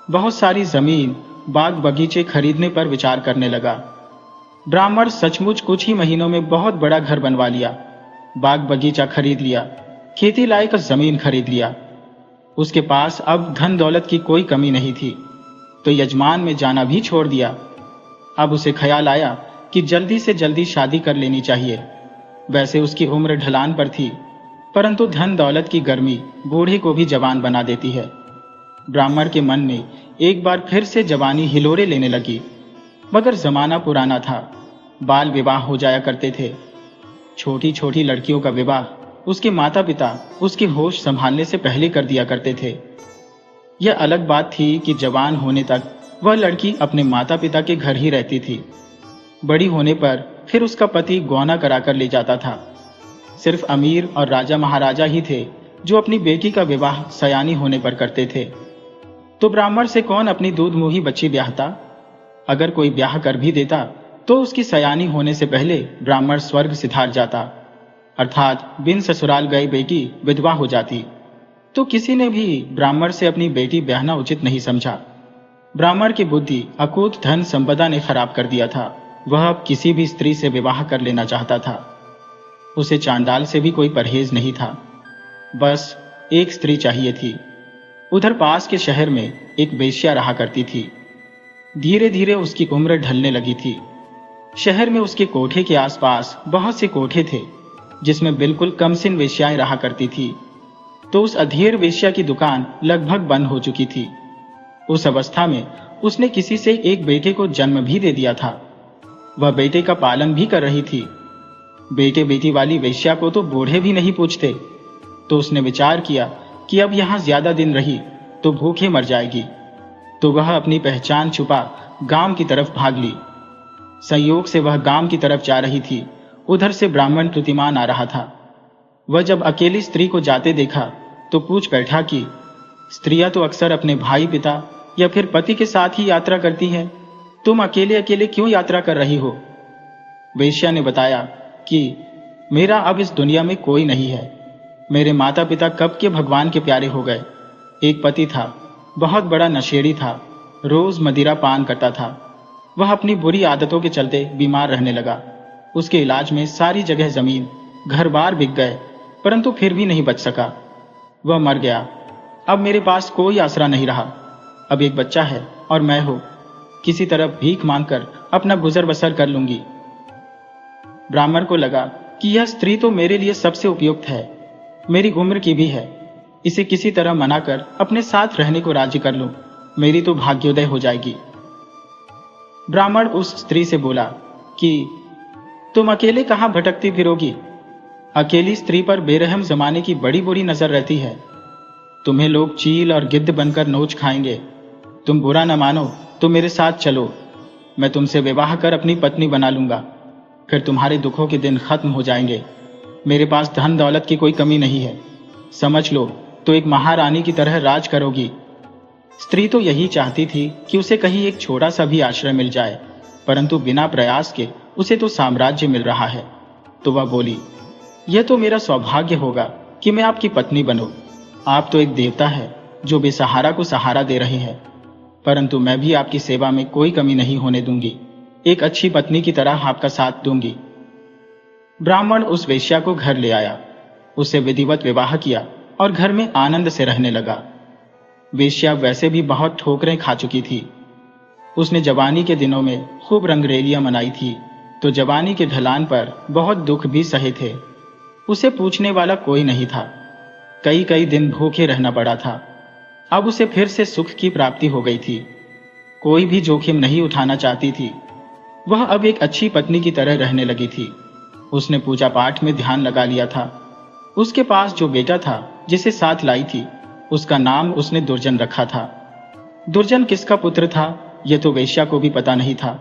बहुत सारी जमीन, बाग बगीचे खरीदने पर विचार करने लगा। ब्राह्मण सचमुच कुछ ही महीनों में बहुत बड़ा घर बनवा लिया, बाग बगीचा खरीद लिया, खेती लायक जमीन खरीद लिया। उसके पास अब धन दौलत की कोई कमी नहीं थी, तो यजमान में जाना भी छोड़ दिया। अब उसे ख्याल आया कि जल्दी से जल्दी शादी कर लेनी चाहिए। वैसे उसकी उम्र ढलान पर थी, परंतु धन दौलत की गर्मी बूढ़े को भी जवान बना देती है। ब्राह्मण के मन में एक बार फिर से जवानी हिलोरे लेने लगी, मगर जमाना पुराना था। बाल विवाह हो जाया करते थे। छोटी छोटी लड़कियों का विवाह उसके माता पिता उसके होश संभालने से पहले कर दिया करते थे। यह अलग बात थी कि जवान होने तक वह लड़की अपने माता पिता के घर ही रहती थी। बड़ी होने पर फिर उसका पति गौना कराकर ले जाता था। सिर्फ अमीर और राजा महाराजा ही थे जो अपनी बेटी का विवाह सयानी होने पर करते थे। तो ब्राह्मण से कौन अपनी दूध मुही बच्ची ब्याहता? अगर कोई ब्याह कर भी देता तो उसकी सयानी होने से पहले ब्राह्मण स्वर्ग सिधार जाता, अर्थात बिन ससुराल गई बेटी विधवा हो जाती। तो किसी ने भी ब्राह्मण से अपनी बेटी ब्याहना उचित नहीं समझा। ब्राह्मण की बुद्धि अकूत धन संपदा ने खराब कर दिया था। वह अब किसी भी स्त्री से विवाह कर लेना चाहता था। उसे चांडाल से भी कोई परहेज नहीं था। बस एक स्त्री चाहिए थी। उधर पास के शहर में एक वेश्या रहा करती थी। धीरे धीरे उसकी उम्र ढलने लगी थी। शहर में उसके कोठे के आसपास बहुत से कोठे थे जिसमें बिल्कुल कमसिन वेश्याएं रहा करती थी। तो उस अधेड़ वेश्या की दुकान लगभग बंद हो चुकी थी। उस अवस्था में उसने किसी से एक बेटे को जन्म भी दे दिया था। वह बेटे का पालन भी कर रही थी। बेटे बेटी वाली वेश्या को तो बूढ़े भी नहीं पूछते। तो उसने विचार किया कि अब यहां ज्यादा दिन रही तो भूखे मर जाएगी। तो वह अपनी पहचान छुपा गांव की तरफ भाग ली। संयोग से वह गांव की तरफ जा रही थी। उधर से ब्राह्मण प्रतिमान आ रहा था। वह जब अकेली स्त्री को जाते देखा तो पूछ बैठा कि स्त्रियां तो अक्सर अपने भाई पिता या फिर पति के साथ ही यात्रा करती हैं, तुम अकेले अकेले क्यों यात्रा कर रही हो? वेश्या ने बताया कि मेरा अब इस दुनिया में कोई नहीं है। मेरे माता पिता कब के भगवान के प्यारे हो गए। एक पति था, बहुत बड़ा नशेड़ी था, रोज मदिरा पान करता था। वह अपनी बुरी आदतों के चलते बीमार रहने लगा। उसके इलाज में सारी जगह जमीन घर बार बिक गए, परंतु फिर भी नहीं बच सका। वह मर गया। अब मेरे पास कोई आसरा नहीं रहा। अब एक बच्चा है और मैं हूं। किसी तरह भीख मांगकर अपना गुजर बसर कर लूंगी। ब्राह्मण को लगा कि यह स्त्री तो मेरे लिए सबसे उपयुक्त है, मेरी उम्र की भी है। इसे किसी तरह मनाकर अपने साथ रहने को राजी कर लूं, मेरी तो भाग्योदय हो जाएगी। ब्राह्मण उस स्त्री से बोला कि तुम अकेले कहां भटकती फिरोगी? अकेली स्त्री पर बेरहम जमाने की बड़ी बुरी नजर रहती है। तुम्हें लोग चील और गिद्ध बनकर नोच खाएंगे। तुम बुरा न मानो तो मेरे साथ चलो, मैं तुमसे विवाह कर अपनी पत्नी बना लूंगा। फिर तुम्हारे दुखों के दिन खत्म हो जाएंगे। मेरे पास धन दौलत की कोई कमी नहीं है। समझ लो तो एक महारानी की तरह राज करोगी। स्त्री तो यही चाहती थी कि उसे कहीं एक छोटा सा भी आश्रय मिल जाए, परंतु बिना प्रयास के उसे तो साम्राज्य मिल रहा है। तो वह बोली, यह तो मेरा सौभाग्य होगा कि मैं आपकी पत्नी बनूं। आप तो एक देवता है जो बेसहारा को सहारा दे रहे हैं, परंतु मैं भी आपकी सेवा में कोई कमी नहीं होने दूंगी। एक अच्छी पत्नी की तरह आपका साथ दूंगी। ब्राह्मण उस वेश्या को घर ले आया, उससे विधिवत विवाह किया और घर में आनंद से रहने लगा। वेश्या वैसे भी बहुत ठोकरें खा चुकी थी। उसने जवानी के दिनों में खूब रंगरेलियां मनाई थी, तो जवानी के ढलान पर बहुत दुख भी सहे थे। उसे पूछने वाला कोई नहीं था। कई कई दिन भूखे रहना पड़ा था। अब उसे फिर से सुख की प्राप्ति हो गई थी। कोई भी जोखिम नहीं उठाना चाहती थी। वह अब एक अच्छी पत्नी की तरह रहने लगी थी। उसने पूजा पाठ में ध्यान लगा लिया था। उसके पास जो बेटा था जिसे साथ लाई थी, उसका नाम उसने दुर्जन रखा था। दुर्जन किसका पुत्र था यह तो वेश्या को भी पता नहीं था,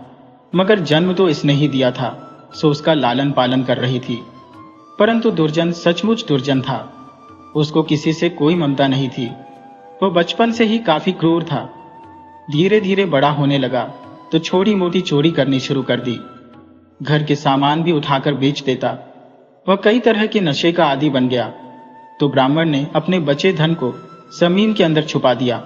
मगर जन्म तो इसने ही दिया था, सो उसका लालन पालन कर रही थी। परंतु दुर्जन सचमुच दुर्जन था। उसको किसी से कोई ममता नहीं थी। वह बचपन से ही काफी क्रूर था। धीरे धीरे बड़ा होने लगा तो छोटी मोटी चोरी करनी शुरू कर दी। घर के सामान भी उठाकर बेच देता। वह कई तरह के नशे का आदी बन गया। तो ब्राह्मण ने अपने बचे धन को जमीन के अंदर छुपा दिया।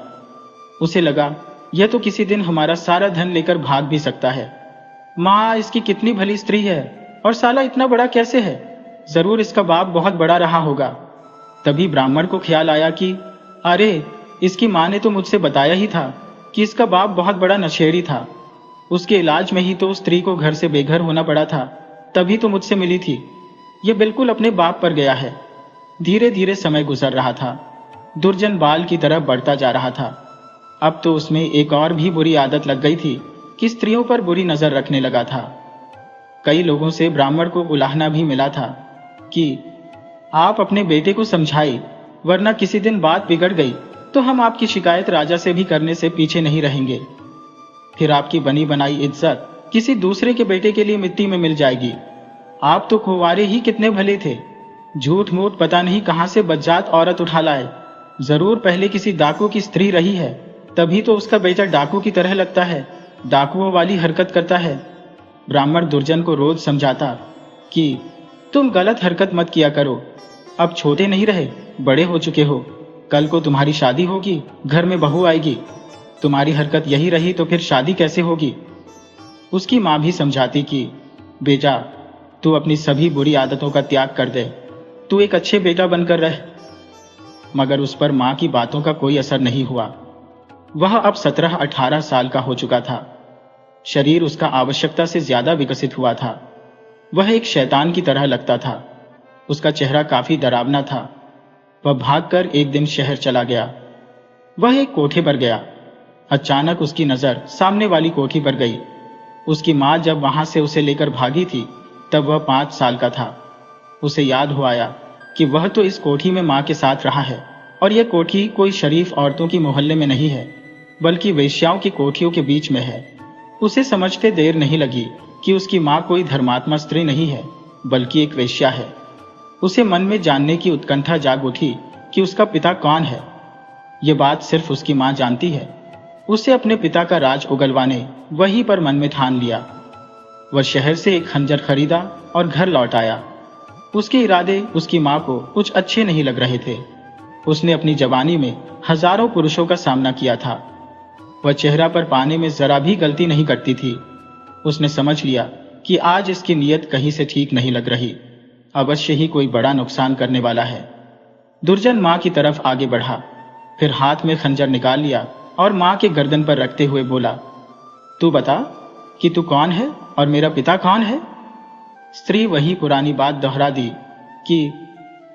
उसे लगा यह तो किसी दिन हमारा सारा धन लेकर भाग भी सकता है। माँ, इसकी कितनी भली स्त्री है, और साला इतना बड़ा कैसे है? जरूर इसका बाप बहुत बड़ा रहा होगा। तभी ब्राह्मण को ख्याल आया कि अरे, इसकी माँ ने तो मुझसे बताया ही था कि इसका बाप बहुत बड़ा नशेड़ी था। उसके इलाज में ही तो उस स्त्री को घर से बेघर होना पड़ा था, तभी तो मुझसे मिली थी। यह बिल्कुल अपने बाप पर गया है। धीरे धीरे समय गुजर रहा था। दुर्जन बाल की तरह बढ़ता जा रहा था। अब तो उसमें एक और भी बुरी आदत लग गई थी कि स्त्रियों पर बुरी नजर रखने लगा था। कई लोगों से ब्राह्मण को उलाहना भी मिला था कि आप अपने बेटे को समझाइए, वरना किसी दिन बात बिगड़ गई तो हम आपकी शिकायत राजा से भी करने से पीछे नहीं रहेंगे। फिर आपकी बनी बनाई इज्जत किसी दूसरे के बेटे के लिए मिट्टी में मिल जाएगी। आप तो कुंवारे ही कितने भले थे। झूठ मूठ पता नहीं कहां से बज्जात औरत उठा लाए। जरूर पहले किसी डाकू की स्त्री रही है, तभी तो उसका बेटा डाकू की तरह लगता है, डाकुओं वाली हरकत करता है। ब्राह्मण दुर्जन को रोज समझाता कि तुम गलत हरकत मत किया करो। अब छोटे नहीं रहे, बड़े हो चुके हो। कल को तुम्हारी शादी होगी, घर में बहू आएगी। तुम्हारी हरकत यही रही तो फिर शादी कैसे होगी? उसकी माँ भी समझाती कि बेटा, तू अपनी सभी बुरी आदतों का त्याग कर दे, तू एक अच्छे बेटा बनकर रह। मगर उस पर माँ की बातों का कोई असर नहीं हुआ। वह अब 17-18 साल का हो चुका था। शरीर उसका आवश्यकता से ज्यादा विकसित हुआ था। वह एक शैतान की तरह लगता था। उसका चेहरा काफी डरावना था। वह भागकर एक दिन शहर चला गया। वह एक कोठे पर गया। अचानक उसकी नजर सामने वाली कोठी पर गई। उसकी माँ जब वहां से उसे लेकर भागी थी, तब वह 5 साल का था। उसे याद हो आया कि वह तो इस कोठी में माँ के साथ रहा है, और यह कोठी कोई शरीफ औरतों की मोहल्ले में नहीं है, बल्कि वेश्याओं की कोठियों के बीच में है। उसे समझते देर नहीं लगी कि उसकी माँ कोई धर्मात्मा स्त्री नहीं है, बल्कि एक वेश्या है। उसे मन में जानने की उत्कंठा जाग उठी कि उसका पिता कौन है। यह बात सिर्फ उसकी माँ जानती है। उसे अपने पिता का राज उगलवाने वहीं पर मन में ठान लिया। वह शहर से एक खंजर खरीदा और घर लौट आया। उसके इरादे उसकी माँ को कुछ अच्छे नहीं लग रहे थे। उसने अपनी जवानी में हजारों पुरुषों का सामना किया था। वह चेहरा पर पाने में जरा भी गलती नहीं करती थी। उसने समझ लिया कि आज इसकी नीयत कहीं से ठीक नहीं लग रही। अवश्य ही कोई बड़ा नुकसान करने वाला है। दुर्जन माँ की तरफ आगे बढ़ा, फिर हाथ में खंजर निकाल लिया और माँ के गर्दन पर रखते हुए बोला, तू बता कि तू कौन है और मेरा पिता कौन है? स्त्री वही पुरानी बात दोहरा दी कि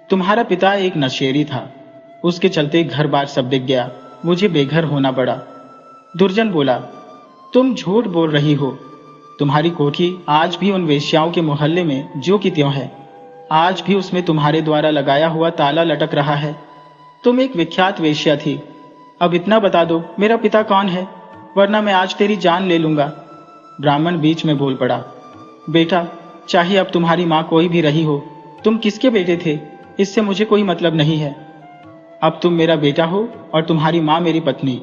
तुम्हारा पिता एक नशेड़ी था, उसके चलते घर बार सब बिक गया, मुझे बेघर होना पड़ा। दुर्जन बोला, तुम झूठ बोल रही हो। तुम्हारी कोठी आज भी उन वेश्याओं के मोहल्ले में जो की त्यों है। आज भी उसमें तुम्हारे द्वारा लगाया हुआ ताला लटक रहा है। तुम एक विख्यात वेश्या थी। अब इतना बता दो, मेरा पिता कौन है, वरना मैं आज तेरी जान ले लूंगा। ब्राह्मण बीच में बोल पड़ा, बेटा, चाहे अब तुम्हारी माँ कोई भी रही हो, तुम किसके बेटे थे, इससे मुझे कोई मतलब नहीं है। अब तुम मेरा बेटा हो और तुम्हारी माँ मेरी पत्नी।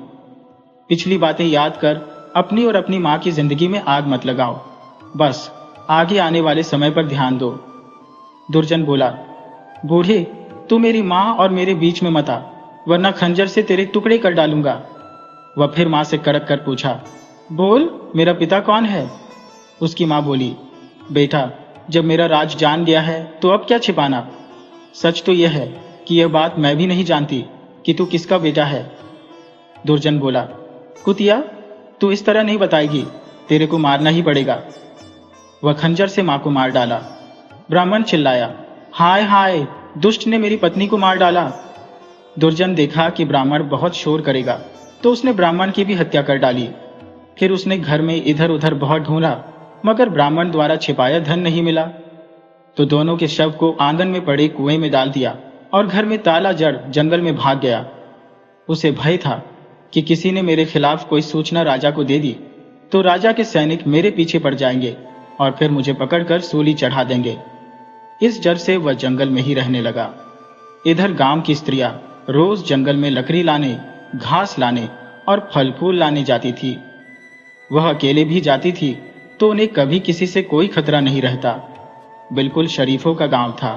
पिछली बातें याद कर अपनी और अपनी माँ की जिंदगी में आग मत लगाओ। बस आगे आने वाले समय पर ध्यान दो। दुर्जन बोला, बूढ़े, तू मेरी माँ और मेरे बीच में मत आ, वरना खंजर से तेरे टुकड़े कर डालूंगा। वह फिर माँ से कड़क कर पूछा, बोल, मेरा पिता कौन है? उसकी माँ बोली, बेटा, जब मेरा राज जान गया है तो अब क्या छिपाना। सच तो यह है कि यह बात मैं भी नहीं जानती कि तू किसका बेटा है। दुर्जन बोला, कुतिया, तू इस तरह नहीं बताएगी, तेरे को मारना ही पड़ेगा। वह खंजर से मां को मार डाला। ब्राह्मण चिल्लाया, हाय हाय, दुष्ट ने मेरी पत्नी को मार डाला। दुर्जन देखा कि ब्राह्मण बहुत शोर करेगा तो उसने ब्राह्मण की भी हत्या कर डाली। फिर उसने घर में इधर उधर बहुत ढूंढा, मगर ब्राह्मण द्वारा छिपाया धन नहीं मिला। तो दोनों के शव को आंगन में पड़े कुएं में डाल दिया और घर में ताला जड़ जंगल में भाग गया। उसे भय था कि किसी ने मेरे खिलाफ कोई सूचना राजा को दे दी तो राजा के सैनिक मेरे पीछे पड़ जाएंगे और फिर मुझे पकड़कर सूली चढ़ा देंगे। इस डर से वह जंगल में ही रहने लगा। इधर गांव की स्त्रियां रोज जंगल में लकड़ी लाने, घास लाने और फल फूल लाने जाती थी। वह अकेले भी जाती थी तो उन्हें कभी किसी से कोई खतरा नहीं रहता। बिल्कुल शरीफों का गांव था।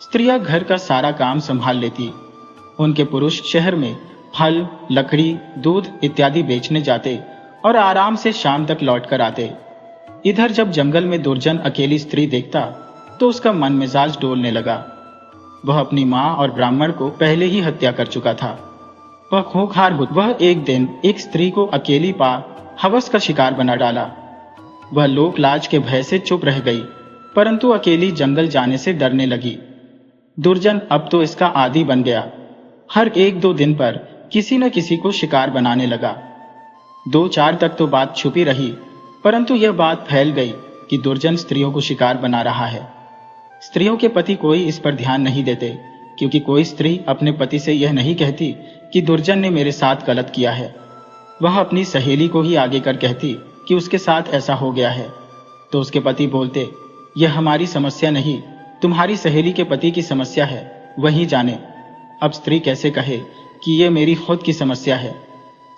स्त्रियां घर का सारा काम संभाल लेती। उनके पुरुष शहर में फल, लकड़ी, दूध इत्यादि बेचने जाते और आराम से शाम तक लौट कर आते। इधर जब जंगल में दुर्जन अकेली स्त्री देखता तो उसका मन मिजाज डोलने लगा। वह अपनी मां और ब्राह्मण को पहले ही हत्या कर चुका था। वह खूंखार बुत। वह एक दिन एक स्त्री को अकेली पा हवस का शिकार बना डाला। वह लोक लाज के भय से चुप रह गई, परंतु अकेली जंगल जाने से डरने लगी। दुर्जन अब तो इसका आदी बन गया। हर एक दो दिन पर किसी न किसी को शिकार बनाने लगा। 2-4 तक तो बात छुपी रही, परंतु यह बात फैल गई कि दुर्जन स्त्रियों को शिकार बना रहा है। स्त्रियों के पति कोई इस पर ध्यान नहीं देते, क्योंकि कोई स्त्री अपने पति से यह नहीं कहती कि दुर्जन ने मेरे साथ गलत किया है। वह अपनी सहेली को ही आगे कर कहती कि उसके साथ ऐसा हो गया है। तो उसके पति बोलते, यह हमारी समस्या नहीं, तुम्हारी सहेली के पति की समस्या है, वही जाने। अब स्त्री कैसे कहे कि यह मेरी खुद की समस्या है।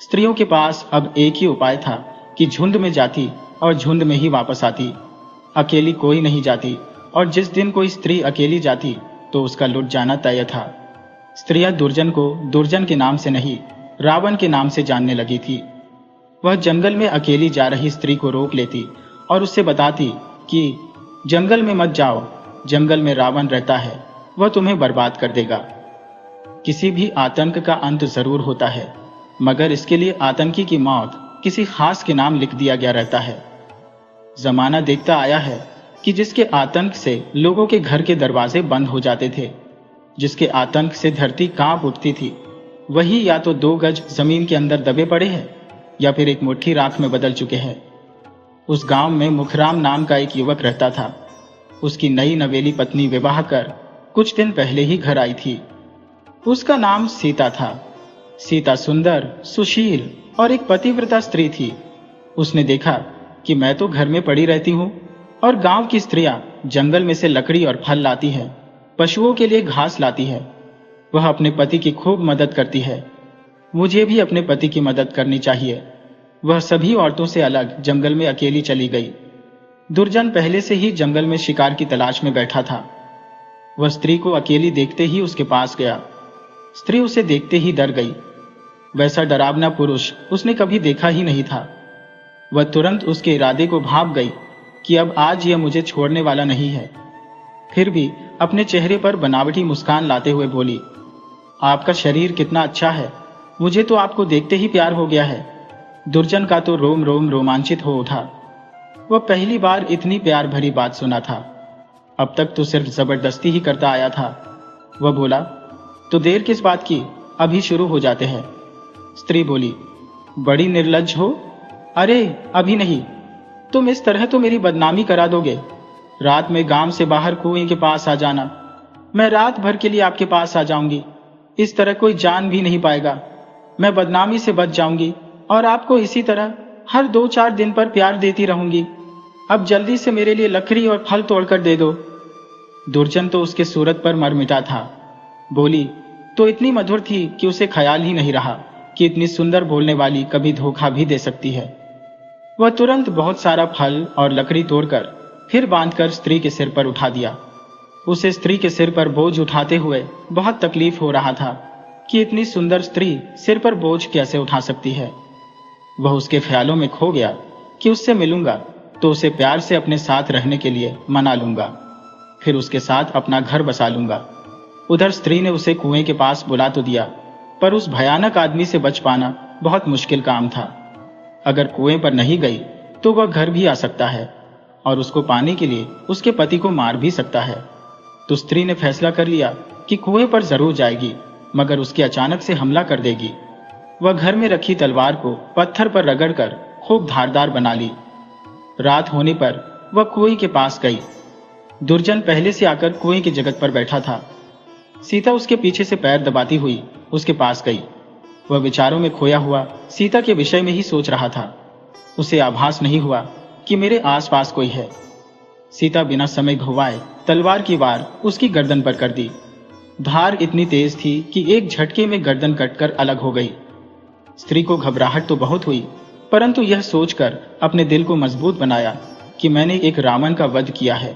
स्त्रियों के पास अब एक ही उपाय था कि झुंड में जाती और झुंड में ही वापस आती। अकेली कोई नहीं जाती, और जिस दिन कोई स्त्री अकेली जाती तो उसका लुट जाना तय था। स्त्रियां दुर्जन को दुर्जन के नाम से नहीं, रावण के नाम से जानने लगी थी। वह जंगल में अकेली जा रही स्त्री को रोक लेती और उससे बताती कि जंगल में मत जाओ, जंगल में रावण रहता है, वह तुम्हें बर्बाद कर देगा। किसी भी आतंक का अंत जरूर होता है, मगर इसके लिए आतंकी की मौत किसी खास के नाम लिख दिया गया रहता है। जमाना देखता आया है कि जिसके आतंक से लोगों के घर के दरवाजे बंद हो जाते थे, जिसके आतंक से धरती कांप उठती थी, वही या तो 2 गज जमीन के अंदर दबे पड़े हैं या फिर एक मुट्ठी राख में बदल चुके हैं। उस गांव में मुखराम नाम का एक युवक रहता था। उसकी नई नवेली पत्नी विवाह कर कुछ दिन पहले ही घर आई थी। उसका नाम सीता था। सीता सुंदर, सुशील और एक पतिव्रता स्त्री थी। उसने देखा कि मैं तो घर में पड़ी रहती हूँ और गांव की स्त्रियां जंगल में से लकड़ी और फल लाती है, पशुओं के लिए घास लाती है। वह अपने पति की खूब मदद करती है। मुझे भी अपने पति की मदद करनी चाहिए। वह सभी औरतों से अलग जंगल में अकेली चली गई। दुर्जन पहले से ही जंगल में शिकार की तलाश में बैठा था। वह स्त्री को अकेली देखते ही उसके पास गया। स्त्री उसे देखते ही डर गई। वैसा डरावना पुरुष उसने कभी देखा ही नहीं था। वह तुरंत उसके इरादे को भांप गई कि अब आज यह मुझे छोड़ने वाला नहीं है। फिर भी अपने चेहरे पर बनावटी मुस्कान लाते हुए बोली, आपका शरीर कितना अच्छा है, मुझे तो आपको देखते ही प्यार हो गया है। दुर्जन का तो रोम रोम रोमांचित हो उठा। वह पहली बार इतनी प्यार भरी बात सुना था। अब तक तो सिर्फ जबरदस्ती ही करता आया था। वह बोला, तो देर किस बात की, अभी शुरू हो जाते हैं। स्त्री बोली, बड़ी निर्लज्ज हो। अरे अभी नहीं, तुम इस तरह तो मेरी बदनामी करा दोगे। रात में गांव से बाहर कुएं के पास आ जाना, मैं रात भर के लिए आपके पास आ जाऊंगी। इस तरह कोई जान भी नहीं पाएगा। मैं बदनामी से बच जाऊंगी और आपको इसी तरह हर 2-4 दिन पर प्यार देती रहूंगी। अब जल्दी से मेरे लिए लकड़ी और फल तोड़कर दे दो। दुर्जन तो उसके सूरत पर मर मिटा था। बोली तो इतनी मधुर थी कि उसे ख्याल ही नहीं रहा कि इतनी सुंदर बोलने वाली कभी धोखा भी दे सकती है। वह तुरंत बहुत सारा फल और लकड़ी तोड़कर फिर बांधकर स्त्री के सिर पर उठा दिया। उसे स्त्री के सिर पर बोझ उठाते हुए बहुत तकलीफ हो रहा था कि इतनी सुंदर स्त्री सिर पर बोझ कैसे उठा सकती है। वह उसके ख्यालों में खो गया कि उससे मिलूंगा तो उसे प्यार से अपने साथ रहने के लिए मना लूंगा, फिर उसके साथ अपना घर बसा लूंगा। उधर स्त्री ने उसे कुएं के पास बुला तो दिया, पर उस भयानक आदमी से बच पाना बहुत मुश्किल काम था। अगर कुएं पर नहीं गई तो वह घर भी आ सकता है और उसको पाने के लिए उसके पति को मार भी सकता है। तो स्त्री ने फैसला कर लिया कि कुएं पर जरूर जाएगी, मगर उसके अचानक से हमला कर देगी। वह घर में रखी तलवार को पत्थर पर रगड़कर खूब धारदार बना ली। रात होने पर वह कुएं के पास गई। दुर्जन पहले से आकर कुएं की जगह पर बैठा था। सीता उसके पीछे से पैर दबाती हुई उसके पास गई। वह विचारों में खोया हुआ सीता के विषय में ही सोच रहा था। उसे आभास नहीं हुआ कि मेरे आसपास कोई है। सीता बिना समय गंवाए तलवार की वार उसकी गर्दन पर कर दी। धार इतनी तेज थी कि एक झटके में गर्दन कटकर अलग हो गई। स्त्री को घबराहट तो बहुत हुई, परंतु यह सोचकर अपने दिल को मजबूत बनाया कि मैंने एक रावण का वध किया है।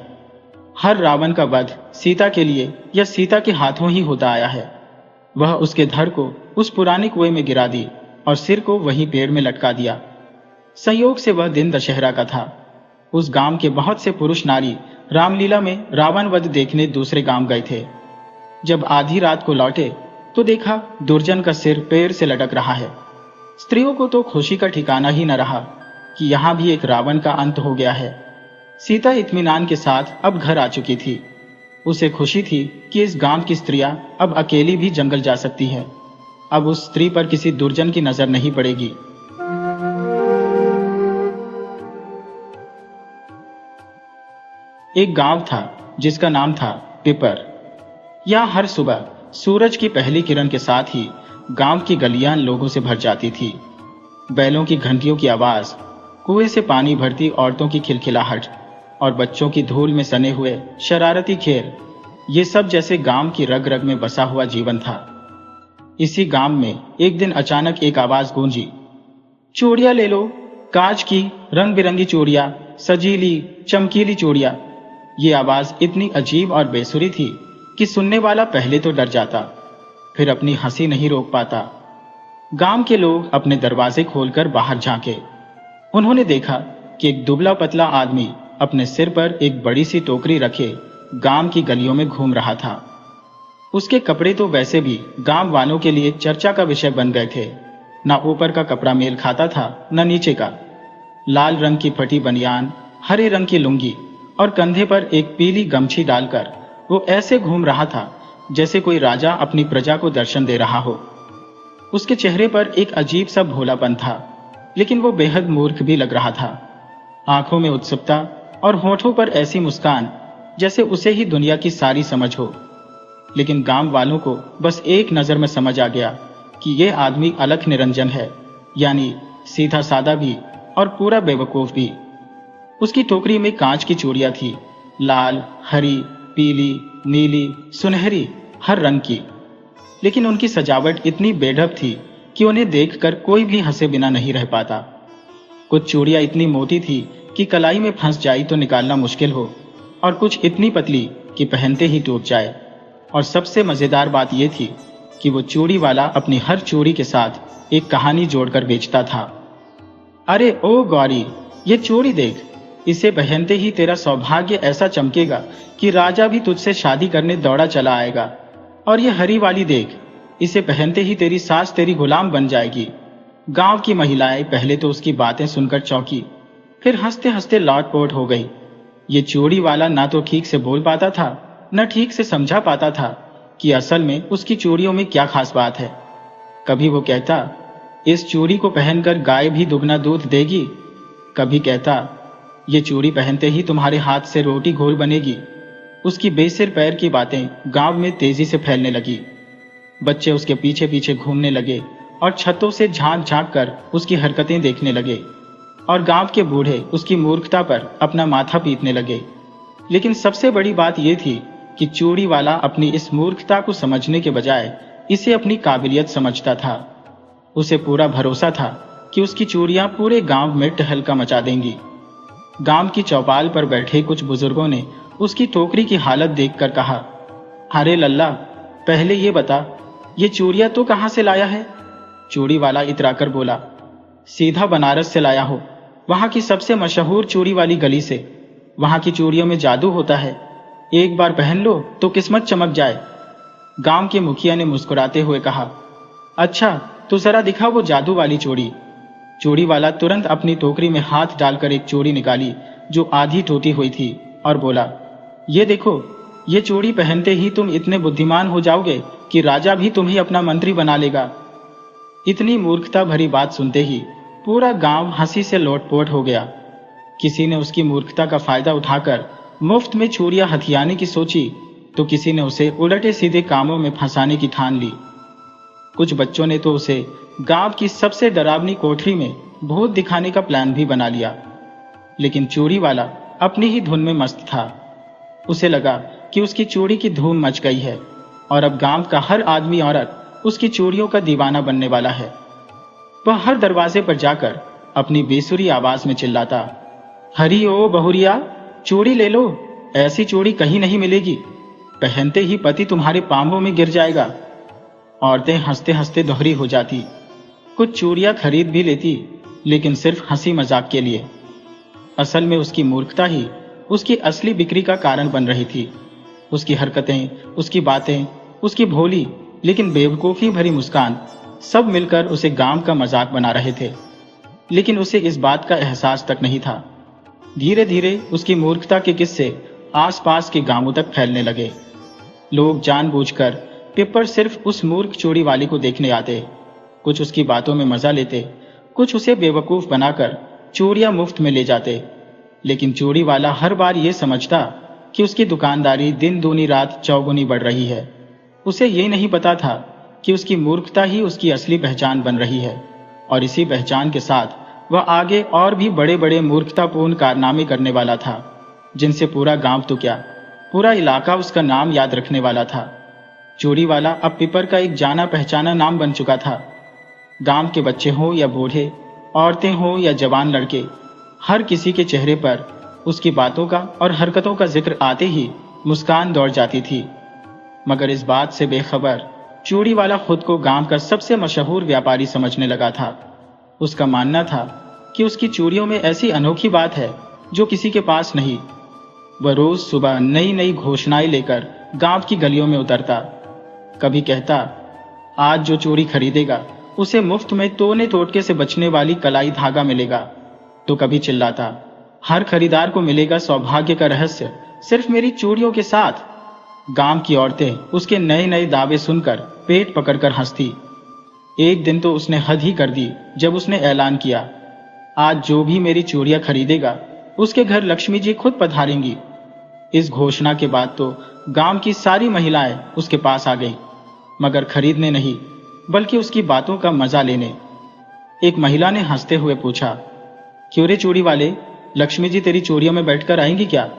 हर रावण का वध सीता के लिए या सीता के हाथों ही होता आया है। वह उसके धड़ को उस पुराने कुएं में गिरा दी और सिर को वहीं पेड़ में लटका दिया। संयोग से वह दिन दशहरा का था। उस गांव के बहुत से पुरुष नारी रामलीला में रावण वध देखने दूसरे गांव गए थे। जब आधी रात को लौटे तो देखा दुर्जन का सिर पेड़ से लटक रहा है। स्त्रियों को तो खुशी का ठिकाना ही न रहा कि यहां भी एक रावण का अंत हो गया है। सीता इत्मीनान के साथ अब घर आ चुकी थी। उसे खुशी थी कि इस गांव की स्त्रियां अब अकेली भी जंगल जा सकती है। अब उस स्त्री पर किसी दुर्जन की नजर नहीं पड़ेगी। एक गांव था जिसका नाम था पिपर। यहां हर सुबह सूरज की पहली किरण के साथ ही गांव की गलियां लोगों से भर जाती थी। बैलों की घंटियों की आवाज, कुएं से पानी भरती औरतों की खिलखिलाहट और बच्चों की धूल में सने हुए शरारती खेल, ये सब जैसे गांव की रग रग में बसा हुआ जीवन था। इसी गांव में एक दिन अचानक एक आवाज गूंजी, चूड़ियां ले लो, कांच की रंग बिरंगी चूड़ियां, सजीली चमकीली चूड़ियां। ये आवाज इतनी अजीब और बेसुरी थी कि सुनने वाला पहले तो डर जाता, फिर अपनी हंसी नहीं रोक पाता। गांव के लोग अपने दरवाजे खोलकर बाहर झांके। उन्होंने देखा कि एक दुबला पतला आदमी अपने सिर पर एक बड़ी सी टोकरी रखे गांव की गलियों में घूम रहा था। उसके कपड़े तो वैसे भी गांव वालों के लिए चर्चा का विषय बन गए थे। न ऊपर का कपड़ा मेल खाता था न नीचे का। लाल रंग की फटी बनियान, हरे रंग की लुंगी और कंधे पर एक पीली गमछी डालकर वो ऐसे घूम रहा था जैसे कोई राजा अपनी प्रजा को दर्शन दे रहा हो। उसके चेहरे पर एक अजीब सा भोलापन था, लेकिन वो बेहद मूर्ख भी लग रहा था। आंखों में उत्सुकता और होठों पर ऐसी मुस्कान जैसे उसे ही दुनिया की सारी समझ हो। लेकिन गांव वालों को बस एक नजर में समझ आ गया कि यह आदमी अलख निरंजन है, यानी सीधा सादा भी और पूरा बेवकूफ भी। उसकी टोकरी में कांच की चूड़ियां थी, लाल, हरी, पीली, नीली, सुनहरी, हर रंग की। लेकिन उनकी सजावट इतनी बेढब थी कि उन्हें देखकर कोई भी हंसे बिना नहीं रह पाता। कुछ चूड़ियां इतनी मोटी थी कि कलाई में फंस जाई तो निकालना मुश्किल हो, और कुछ इतनी पतली कि पहनते ही टूट जाए। और सबसे मजेदार बात यह थी कि वो चूड़ी वाला अपनी हर चूड़ी के साथ एक कहानी जोड़कर बेचता था। अरे ओ गौरी, ये चूड़ी देख, इसे पहनते ही तेरा सौभाग्य ऐसा चमकेगा कि राजा भी तुझसे शादी करने दौड़ा चला आएगा। और ये हरी वाली देख, इसे पहनते ही तेरी सास तेरी गुलाम बन जाएगी। गांव की महिलाएं पहले तो उसकी बातें सुनकर चौंकी, फिर हंसते हंसते लौटपोट हो गई। ये चूड़ी वाला ना तो ठीक से बोल पाता था, न ठीक से समझा पाता था कि असल में उसकी चूड़ियों में क्या खास बात है। कभी वो कहता, इस चूड़ी को पहनकर गाय भी दुगना दूध देगी। कभी कहता, ये चूड़ी पहनते ही तुम्हारे हाथ से रोटी घोल बनेगी। उसकी बेसिर पैर की बातें गांव में तेजी से फैलने लगी। बच्चे उसके पीछे पीछे घूमने लगे और छतों से झांक झांक कर उसकी हरकतें देखने लगे, और गांव के बूढ़े उसकी मूर्खता पर अपना माथा पीटने लगे। लेकिन सबसे बड़ी बात यह थी कि चूड़ी वाला अपनी इस मूर्खता को समझने के बजाय इसे अपनी काबिलियत समझता था। उसे पूरा भरोसा था कि उसकी चूड़ियां पूरे गांव में टहलका मचा देंगी। गांव की चौपाल पर बैठे कुछ बुजुर्गों ने उसकी टोकरी की हालत देखकर कहा, अरे लल्ला, पहले ये बता, ये चूड़ियां तो कहां से लाया है? चूड़ी वाला इतराकर बोला, सीधा बनारस से लाया हो। वहां की सबसे मशहूर चूड़ी वाली गली से। वहां की चूड़ियों में जादू होता है, एक बार पहन लो तो किस्मत चमक जाए। गांव के मुखिया ने मुस्कुराते हुए कहा, अच्छा तो जरा दिखा वो जादू वाली चूड़ी। चूड़ी वाला तुरंत अपनी टोकरी में हाथ डालकर एक चूड़ी निकाली जो आधी टूटी हुई थी और बोला, ये देखो, ये चूड़ी पहनते ही तुम इतने बुद्धिमान हो जाओगे कि राजा भी तुम्हें अपना मंत्री बना लेगा। इतनी मूर्खता भरी बात सुनते ही पूरा गांव हंसी से लोटपोट हो गया। किसी ने उसकी मूर्खता का फायदा उठाकर मुफ्त में चूड़ियां हथियाने की सोची, तो किसी ने उसे उलटे सीधे कामों में फंसाने की ठान ली। कुछ बच्चों ने तो उसे गांव की सबसे डरावनी कोठरी में भूत दिखाने का प्लान भी बना लिया। लेकिन चूड़ी वाला अपनी ही धुन में मस्त था। उसे लगा कि उसकी चूड़ी की धूम मच गई है और अब गांव का हर आदमी औरत उसकी चूड़ियों का दीवाना बनने वाला है। वह हर दरवाजे पर जाकर अपनी बेसुरी आवाज में चिल्लाता, हरी ओ बहुरिया, चूड़ी ले लो, ऐसी चूड़ी कहीं नहीं मिलेगी, पहनते ही पति तुम्हारे पांवों में गिर जाएगा। औरतें हंसते हंसते दोहरी हो जाती, कुछ चूड़ियां खरीद भी लेती, लेकिन सिर्फ हंसी मजाक के लिए। असल में उसकी मूर्खता ही उसकी असली बिक्री का कारण बन रही थी। उसकी हरकतें, उसकी बातें, उसकी भोली लेकिन बेवकूफी भरी मुस्कान, सब मिलकर उसे गांव का मजाक बना रहे थे। लेकिन उसे इस बात का एहसास तक नहीं था। धीरे धीरे उसकी मूर्खता के किस्से आसपास के गांवों तक फैलने लगे। लोग जानबूझकर पेपर सिर्फ उस मूर्ख चूड़ी वाले को देखने आते, कुछ उसकी बातों में मजा लेते, कुछ उसे बेवकूफ बनाकर चूड़ियां मुफ्त में ले जाते। लेकिन चूड़ी वाला हर बार ये समझता कि उसकी दुकानदारी दिन दूनी रात चौगुनी बढ़ रही है। उसे ये नहीं पता था कि उसकी मूर्खता ही उसकी असली पहचान बन रही है, और इसी पहचान के साथ वह आगे और भी बड़े बड़े मूर्खतापूर्ण कारनामे करने वाला था, जिनसे पूरा गांव तो क्या, पूरा इलाका उसका नाम याद रखने वाला था। चूड़ी वाला अब पेपर का एक जाना पहचाना नाम बन चुका था। गांव के बच्चे हों या बूढ़े, औरतें हों या जवान लड़के, हर किसी के चेहरे पर उसकी बातों का और हरकतों का जिक्र आते ही मुस्कान दौड़ जाती थी। मगर इस बात से बेखबर चूड़ी वाला खुद को गांव का सबसे मशहूर व्यापारी समझने लगा था। उसका मानना था कि उसकी चूड़ियों में ऐसी अनोखी बात है जो किसी के पास नहीं। वह रोज सुबह नई नई घोषणाएं लेकर गांव की गलियों में उतरता। कभी कहता, आज जो चूड़ी खरीदेगा उसे मुफ्त में तोने टोटके से बचने वाली कलाई धागा मिलेगा। तो कभी चिल्लाता, हर खरीदार को मिलेगा सौभाग्य का रहस्य सिर्फ मेरी चूड़ियों के साथ। गांव की औरतें उसके नए नए दावे सुनकर पेट पकड़कर हंसती। एक दिन तो उसने हद ही कर दी जब उसने ऐलान किया, आज जो भी मेरी चूड़ियां खरीदेगा उसके घर लक्ष्मी जी खुद पधारेंगी। इस घोषणा के बाद तो गांव की सारी महिलाएं उसके पास आ गईं, मगर खरीदने नहीं बल्कि उसकी बातों का मजा लेने। एक महिला ने हंसते हुए पूछा, क्यों रे चूड़ी वाले, लक्ष्मी जी तेरी चूड़ियों में बैठकर आएंगी क्या?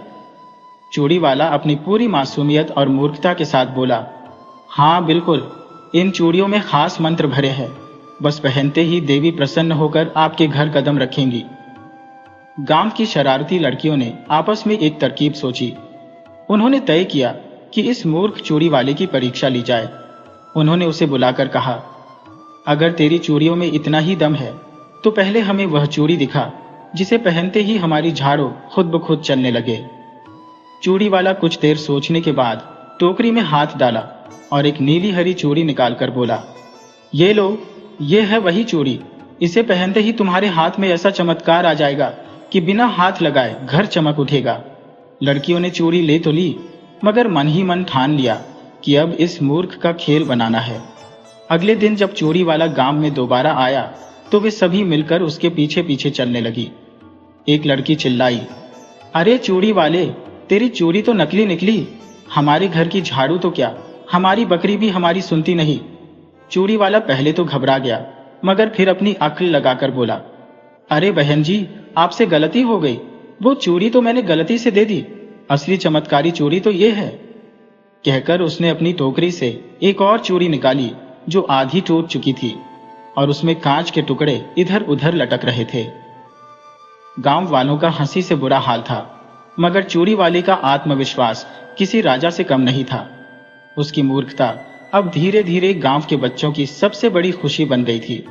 चूड़ी वाला अपनी पूरी मासूमियत और मूर्खता के साथ बोला, हाँ बिल्कुल, इन चूड़ियों में खास मंत्र भरे हैं, बस पहनते ही देवी प्रसन्न होकर आपके घर कदम रखेंगी। गांव की शरारती लड़कियों ने आपस में एक तरकीब सोची। उन्होंने तय किया कि इस मूर्ख चूड़ी वाले की परीक्षा ली जाए। उन्होंने उसे बुलाकर कहा, अगर तेरी चूड़ियों में इतना ही दम है तो पहले हमें वह चूड़ी दिखा जिसे पहनते ही हमारी झाड़ू खुद ब खुद चलने लगे। चूड़ी वाला कुछ देर सोचने के बाद टोकरी में हाथ डाला और एक नीली हरी चूड़ी निकालकर बोला, ये लो, ये है वही चूड़ी, इसे पहनते ही तुम्हारे हाथ में ऐसा चमत्कार आ जाएगा कि बिना हाथ लगाए घर चमक उठेगा। लड़कियों ने चूड़ी ले तो ली, मगर मन ही मन ठान लिया कि अब इस मूर्ख का खेल बनाना है। अगले दिन जब चूड़ी वाला गांव में दोबारा आया तो वे सभी मिलकर उसके पीछे पीछे चलने लगी। एक लड़की चिल्लाई, अरे चूड़ी वाले, तेरी चूड़ी तो नकली निकली, हमारे घर की झाड़ू तो क्या, हमारी बकरी भी हमारी सुनती नहीं। चूड़ी वाला पहले तो घबरा गया, मगर फिर अपनी अक्ल लगाकर बोला, अरे बहन जी, आपसे गलती हो गई, वो चूड़ी तो मैंने गलती से दे दी, असली चमत्कारी चूड़ी तो ये है। कहकर उसने अपनी टोकरी से एक और चूड़ी निकाली जो आधी टूट चुकी थी और उसमें कांच के टुकड़े इधर उधर लटक रहे थे। गांव वालों का हंसी से बुरा हाल था, मगर चूड़ी वाले का आत्मविश्वास किसी राजा से कम नहीं था। उसकी मूर्खता अब धीरे धीरे गांव के बच्चों की सबसे बड़ी खुशी बन गई थी।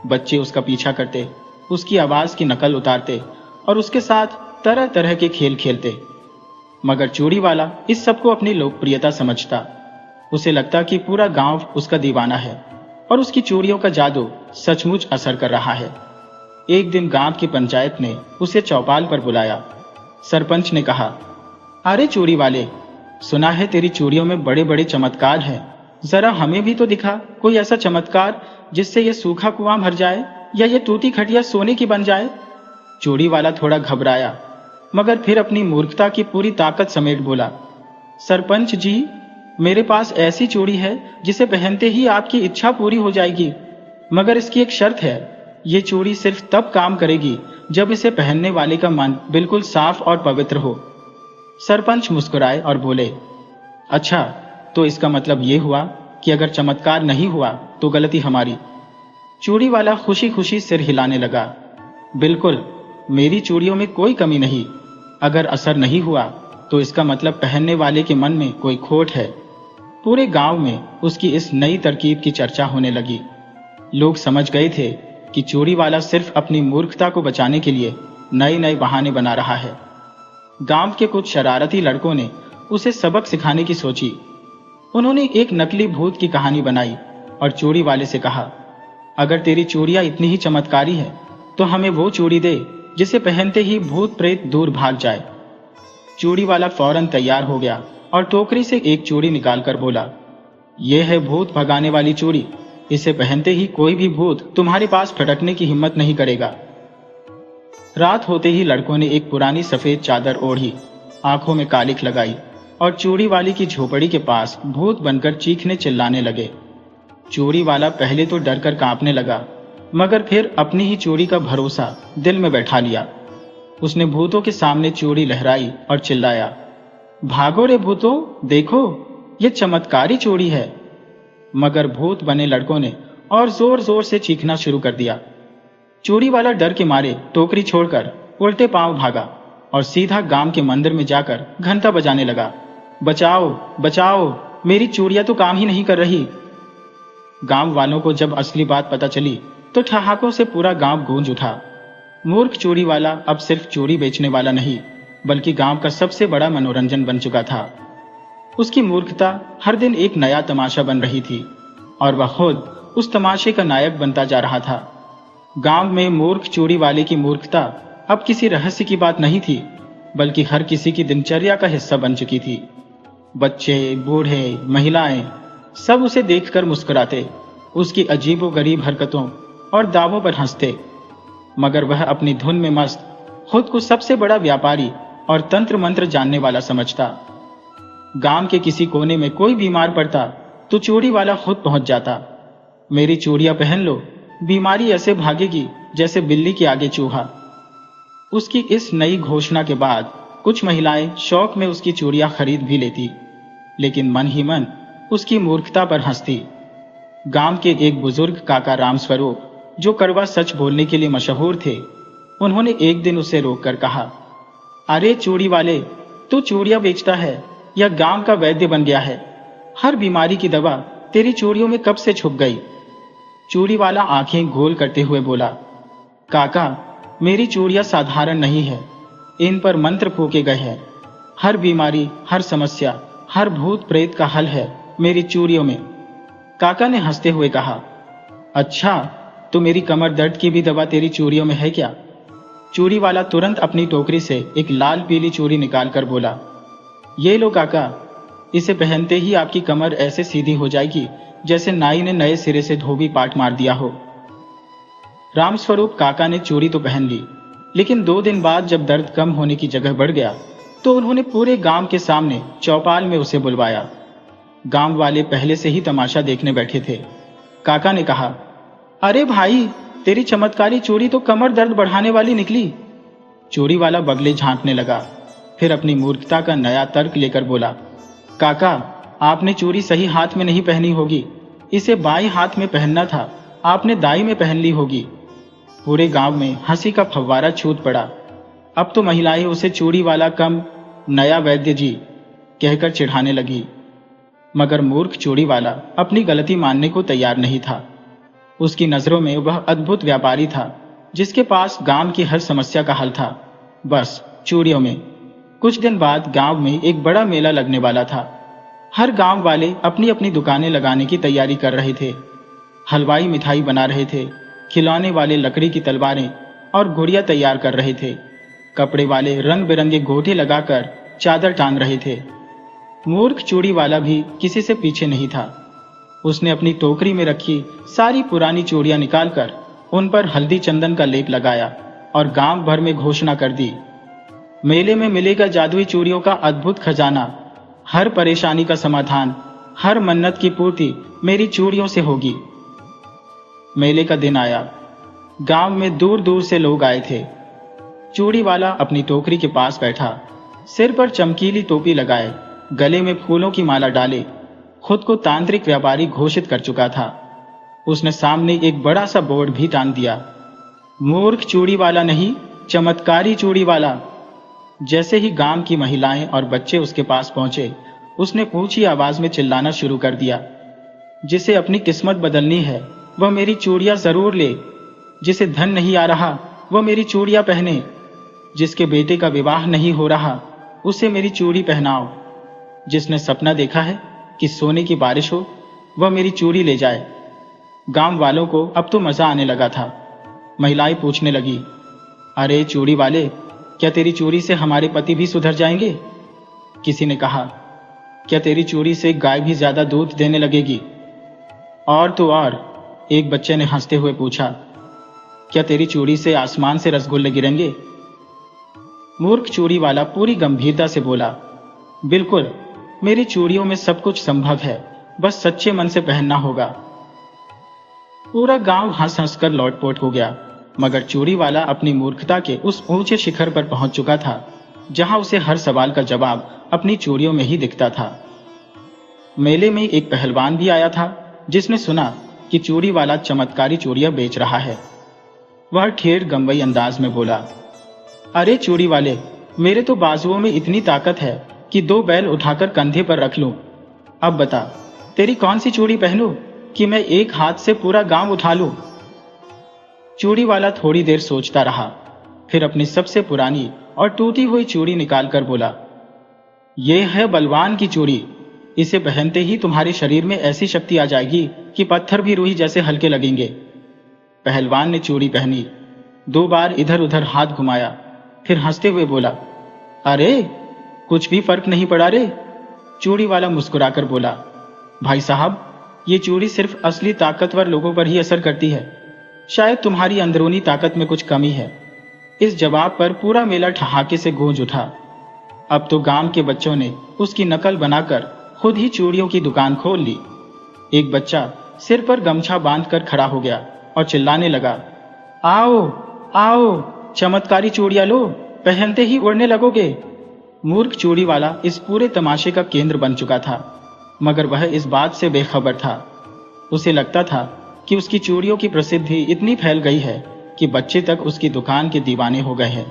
बच्चे उसका पीछा करते, उसकी आवाज की नकल उतारते और उसके साथ तरह तरह के खेल खेलते। मगर चूड़ी वाला इस सब को अपनी लोकप्रियता समझता। उसे लगता कि पूरा गांव उसका दीवाना है और उसकी चूड़ियों का जादू सचमुच असर कर रहा है। एक दिन गांव की पंचायत ने उसे चौपाल पर बुलाया। सरपंच ने कहा, अरे चूड़ी वाले, सुना है तेरी चूड़ियों में बड़े बड़े चमत्कार हैं। जरा हमें भी तो दिखा कोई ऐसा चमत्कार जिससे ये सूखा कुआं भर जाए या ये टूटी खटिया सोने की बन जाए। चूड़ी वाला थोड़ा घबराया, मगर फिर अपनी मूर्खता की पूरी ताकत समेट बोला, सरपंच जी, मेरे पास ऐसी चूड़ी है जिसे पहनते ही आपकी इच्छा पूरी हो जाएगी। मगर इसकी एक शर्त है, ये चूड़ी सिर्फ तब काम करेगी जब इसे पहनने वाले का मन बिल्कुल साफ और पवित्र हो। सरपंच मुस्कुराए और बोले, अच्छा, तो इसका मतलब ये हुआ कि अगर चमत्कार नहीं हुआ तो गलती हमारी। चूड़ी वाला खुशी खुशी सिर हिलाने लगा, बिल्कुल, मेरी चूड़ियों में कोई कमी नहीं। अगर असर नहीं हुआ तो इसका मतलब पहनने वाले के मन में कोई खोट है। पूरे गांव में उसकी इस नई तरकीब की चर्चा होने लगी। लोग समझ गए थे कि चूड़ी वाला सिर्फ अपनी मूर्खता को बचाने के लिए नए नए बहाने बना रहा है। गांव के कुछ शरारती लड़कों ने उसे सबक सिखाने की सोची। उन्होंने एक नकली भूत की कहानी बनाई और चूड़ी वाले से कहा, अगर तेरी चूड़ियां इतनी ही चमत्कारी है तो हमें वो चूड़ी दे जिसे पहनते ही भूत प्रेत दूर भाग जाए। चूड़ी वाला फौरन तैयार हो गया और टोकरी से एक चूड़ी निकालकर बोला, यह है भूत भगाने वाली चूड़ी। इसे पहनते ही कोई भी भूत तुम्हारे पास फटकने की हिम्मत नहीं करेगा। रात होते ही लड़कों ने एक पुरानी सफेद चादर ओढ़ी, आंखों में कालिख लगाई और चूड़ी वाली की झोपड़ी के पास भूत बनकर चीखने चिल्लाने लगे। चूड़ी वाला पहले तो डरकर कांपने लगा, मगर फिर अपनी ही चूड़ी का भरोसा दिल में बैठा लिया। उसने भूतों के सामने चूड़ी लहराई और चिल्लाया, भागो रे भूतों, देखो ये चमत्कारी चूड़ी है। मगर भूत बने लड़कों ने और जोर जोर से चीखना शुरू कर दिया। चूड़ी वाला डर के मारे टोकरी छोड़कर उल्टे पांव भागा और सीधा गांव के मंदिर में जाकर घंटा बजाने लगा, बचाओ बचाओ, मेरी चूड़ियां तो काम ही नहीं कर रही। गांव वालों को जब असली बात पता चली तो ठहाकों से पूरा गांव गूंज उठा। मूर्ख चूड़ी वाला अब सिर्फ चूड़ी बेचने वाला नहीं, बल्कि गांव का सबसे बड़ा मनोरंजन बन चुका था। उसकी मूर्खता हर दिन एक नया तमाशा बन रही थी और वह खुद उस तमाशे का नायक बनता जा रहा था। गांव में मूर्ख चूड़ी वाले की मूर्खता अब किसी रहस्य की बात नहीं थी, बल्कि हर किसी की दिनचर्या का हिस्सा बन चुकी थी। बच्चे, बूढ़े, महिलाएं सब उसे देखकर मुस्कुराते, उसकी अजीबोगरीब हरकतों और दावों पर हंसते। मगर वह अपनी धुन में मस्त खुद को सबसे बड़ा व्यापारी और तंत्र मंत्र जानने वाला समझता। गांव के किसी कोने में कोई बीमार पड़ता तो चूड़ी वाला खुद पहुंच जाता। मेरी चूड़ियां पहन लो, बीमारी ऐसे भागेगी जैसे बिल्ली के आगे चूहा। उसकी इस नई घोषणा के बाद कुछ महिलाएं शौक में उसकी चूड़ियां खरीद भी लेती, लेकिन मन ही मन उसकी मूर्खता पर हंसती। गांव के एक बुजुर्ग काका रामस्वरूप, जो कड़वा सच बोलने के लिए मशहूर थे, उन्होंने एक दिन उसे रोककर कहा, अरे चूड़ी वाले, तू चूड़ियां बेचता है या गांव का वैद्य बन गया है? हर बीमारी की दवा तेरी चूड़ियों में कब से छुप गई? चूड़ी वाला आंखें गोल करते हुए बोला, काका, मेरी चूड़ियां साधारण नहीं है, इन पर मंत्र फूके गए हैं। हर बीमारी, हर समस्या, हर भूत प्रेत का हल है मेरी चूड़ियों में। काका ने हंसते हुए कहा, अच्छा, तो मेरी कमर दर्द की भी दवा तेरी चूड़ियों में है क्या? चूड़ी वाला तुरंत अपनी टोकरी से एक लाल पीली चूड़ी निकालकर बोला, ये लो काका, इसे पहनते ही आपकी कमर ऐसे सीधी हो जाएगी जैसे नाई ने नए सिरे से धोबी पाट मार दिया हो। रामस्वरूप काका ने चूड़ी तो पहन ली, लेकिन 2 दिन बाद जब दर्द कम होने की जगह बढ़ गया तो उन्होंने पूरे गांव के सामने चौपाल में उसे बुलवाया। गांव वाले पहले से ही तमाशा देखने बैठे थे। काका ने कहा, अरे भाई, तेरी चमत्कारी चूड़ी तो कमर दर्द बढ़ाने वाली निकली। चूड़ी वाला बगले झांकने लगा, फिर अपनी मूर्खता का नया तर्क लेकर बोला, काका, आपने चूड़ी सही हाथ में नहीं पहनी होगी, इसे बाएं हाथ में पहनना था, आपने दाई में पहन ली होगी। पूरे गांव में हंसी का फव्वारा छूट पड़ा। अब तो महिलाएं उसे चूड़ी वाला कम नया वैद्य जी कहकर चिढ़ाने लगी। मगर मूर्ख चूड़ी वाला अपनी गलती मानने को तैयार नहीं था। उसकी नजरों में वह अद्भुत व्यापारी था जिसके पास गांव की हर समस्या का हल था, बस चूड़ियों में। कुछ दिन बाद गांव में एक बड़ा मेला लगने वाला था। हर गांव वाले अपनी अपनी दुकानें लगाने की तैयारी कर रहे थे। हलवाई मिठाई बना रहे थे, खिलौने वाले लकड़ी की तलवारें और गुड़िया तैयार कर रहे थे, कपड़े वाले रंग बिरंगे गोटे लगाकर चादर टांग रहे थे। मूर्ख चूड़ी वाला भी किसी से पीछे नहीं था। उसने अपनी टोकरी में रखी सारी पुरानी चूड़ियां निकालकर उन पर हल्दी चंदन का लेप लगाया और गांव भर में घोषणा कर दी, मेले में मिलेगा जादुई चूड़ियों का अद्भुत खजाना, हर परेशानी का समाधान, हर मन्नत की पूर्ति मेरी चूड़ियों से होगी। मेले का दिन आया। गांव में दूर दूर से लोग आए थे। चूड़ी वाला अपनी टोकरी के पास बैठा, सिर पर चमकीली टोपी लगाए, गले में फूलों की माला डाले, खुद को तांत्रिक व्यापारी घोषित कर चुका था। उसने सामने एक बड़ा सा बोर्ड भी टांग दिया, मूर्ख चूड़ी वाला नहीं, चमत्कारी चूड़ी वाला। जैसे ही गांव की महिलाएं और बच्चे उसके पास पहुंचे, उसने ऊंची आवाज में चिल्लाना शुरू कर दिया, जिसे अपनी किस्मत बदलनी है वह मेरी चूड़ियां जरूर ले, जिसे धन नहीं आ रहा वह मेरी चूड़ियां पहने, जिसके बेटे का विवाह नहीं हो रहा उसे मेरी चूड़ी पहनाओ, जिसने सपना देखा है कि सोने की बारिश हो वह मेरी चूड़ी ले जाए। गांव वालों को अब तो मजा आने लगा था। महिलाएं पूछने लगी, अरे चूड़ी वाले, क्या तेरी चूड़ी से हमारे पति भी सुधर जाएंगे? किसी ने कहा, क्या तेरी चूड़ी से गाय भी ज्यादा दूध देने लगेगी? और तो और, एक बच्चे ने हंसते हुए पूछा, क्या तेरी चूड़ी से आसमान से रसगुल्ले गिरेंगे? मूर्ख चूड़ी वाला पूरी गंभीरता से बोला, बिल्कुल, मेरी चूड़ियों में सब कुछ संभव है, बस सच्चे मन से पहनना होगा। पूरा गांव हंस हंस कर लौटपोट हो गया, मगर चूड़ी वाला अपनी मूर्खता के उस ऊंचे शिखर पर पहुंच चुका था जहां उसे हर सवाल का जवाब अपनी चूड़ियों में ही दिखता था। मेले में एक पहलवान भी आया था, जिसने सुना कि चूड़ी वाला चमत्कारी चूड़ियां बेच रहा है। वह ठेठ गंवई अंदाज में बोला, अरे चूड़ी वाले, मेरे तो बाजुओं में इतनी ताकत है कि 2 बैल उठाकर कंधे पर रख लूं। अब बता, तेरी कौन सी चूड़ी पहनूं कि मैं एक हाथ से पूरा गांव उठा लूं? चूड़ी वाला थोड़ी देर सोचता रहा, फिर अपनी सबसे पुरानी और टूटी हुई चूड़ी निकालकर बोला, यह है बलवान की चूड़ी, इसे पहनते ही तुम्हारे शरीर में ऐसी शक्ति आ जाएगी कि पत्थर भी रूई जैसे हल्के लगेंगे। पहलवान ने चूड़ी पहनी, 2 बार इधर उधर हाथ घुमाया, फिर हंसते हुए बोला, अरे कुछ भी फर्क नहीं पड़ा रे। चूड़ी वाला मुस्कुराकर बोला, भाई साहब, ये चूड़ी सिर्फ असली ताकतवर लोगों पर ही असर करती है, शायद तुम्हारी अंदरूनी ताकत में कुछ कमी है। इस जवाब पर पूरा मेला ठहाके से गूंज उठा। अब तो गांव के बच्चों ने उसकी नकल बनाकर खुद ही चूड़ियों की दुकान खोल ली। एक बच्चा सिर पर गमछा बांधकर खड़ा हो गया और चिल्लाने लगा, आओ आओ, चमत्कारी चूड़ियां लो, पहनते ही उड़ने लगोगे। मूर्ख चूड़ी वाला इस पूरे तमाशे का केंद्र बन चुका था, मगर वह इस बात से बेखबर था। उसे लगता था कि उसकी चूड़ियों की प्रसिद्धि इतनी फैल गई है कि बच्चे तक उसकी दुकान के दीवाने हो गए हैं।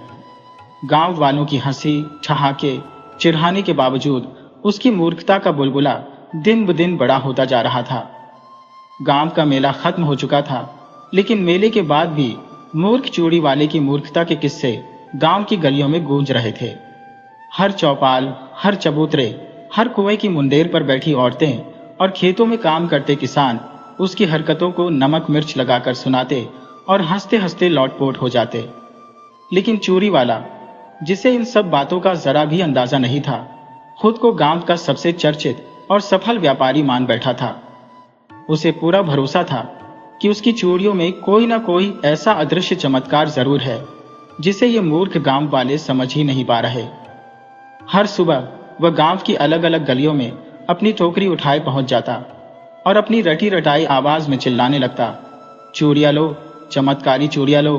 गांव वालों की हंसी, ठहाके, चिढ़ाने के बावजूद उसकी मूर्खता का बुलबुला दिन ब दिन बड़ा होता जा रहा था। गांव का मेला खत्म हो चुका था, लेकिन मेले के बाद भी मूर्ख चूड़ी वाले की मूर्खता के किस्से गांव की गलियों में गूंज रहे थे। हर चौपाल, हर चबूतरे, हर कुएं की मुंडेर पर बैठी औरतें और खेतों में काम करते किसान उसकी हरकतों को नमक मिर्च लगाकर सुनाते और हंसते हंसते लौटपोट हो जाते। लेकिन चूड़ी वाला, जिसे इन सब बातों का जरा भी अंदाजा नहीं था, खुद को गांव का सबसे चर्चित और सफल व्यापारी मान बैठा था। उसे पूरा भरोसा था कि उसकी चूड़ियों में कोई ना कोई ऐसा अदृश्य चमत्कार जरूर है जिसे ये मूर्ख गांव वाले समझ ही नहीं पा रहे। हर सुबह वह गांव की अलग अलग गलियों में अपनी टोकरी उठाए पहुंच जाता और अपनी रटी रटाई आवाज में चिल्लाने लगता, चूड़ियां लो, चमत्कारी चूड़ियां लो,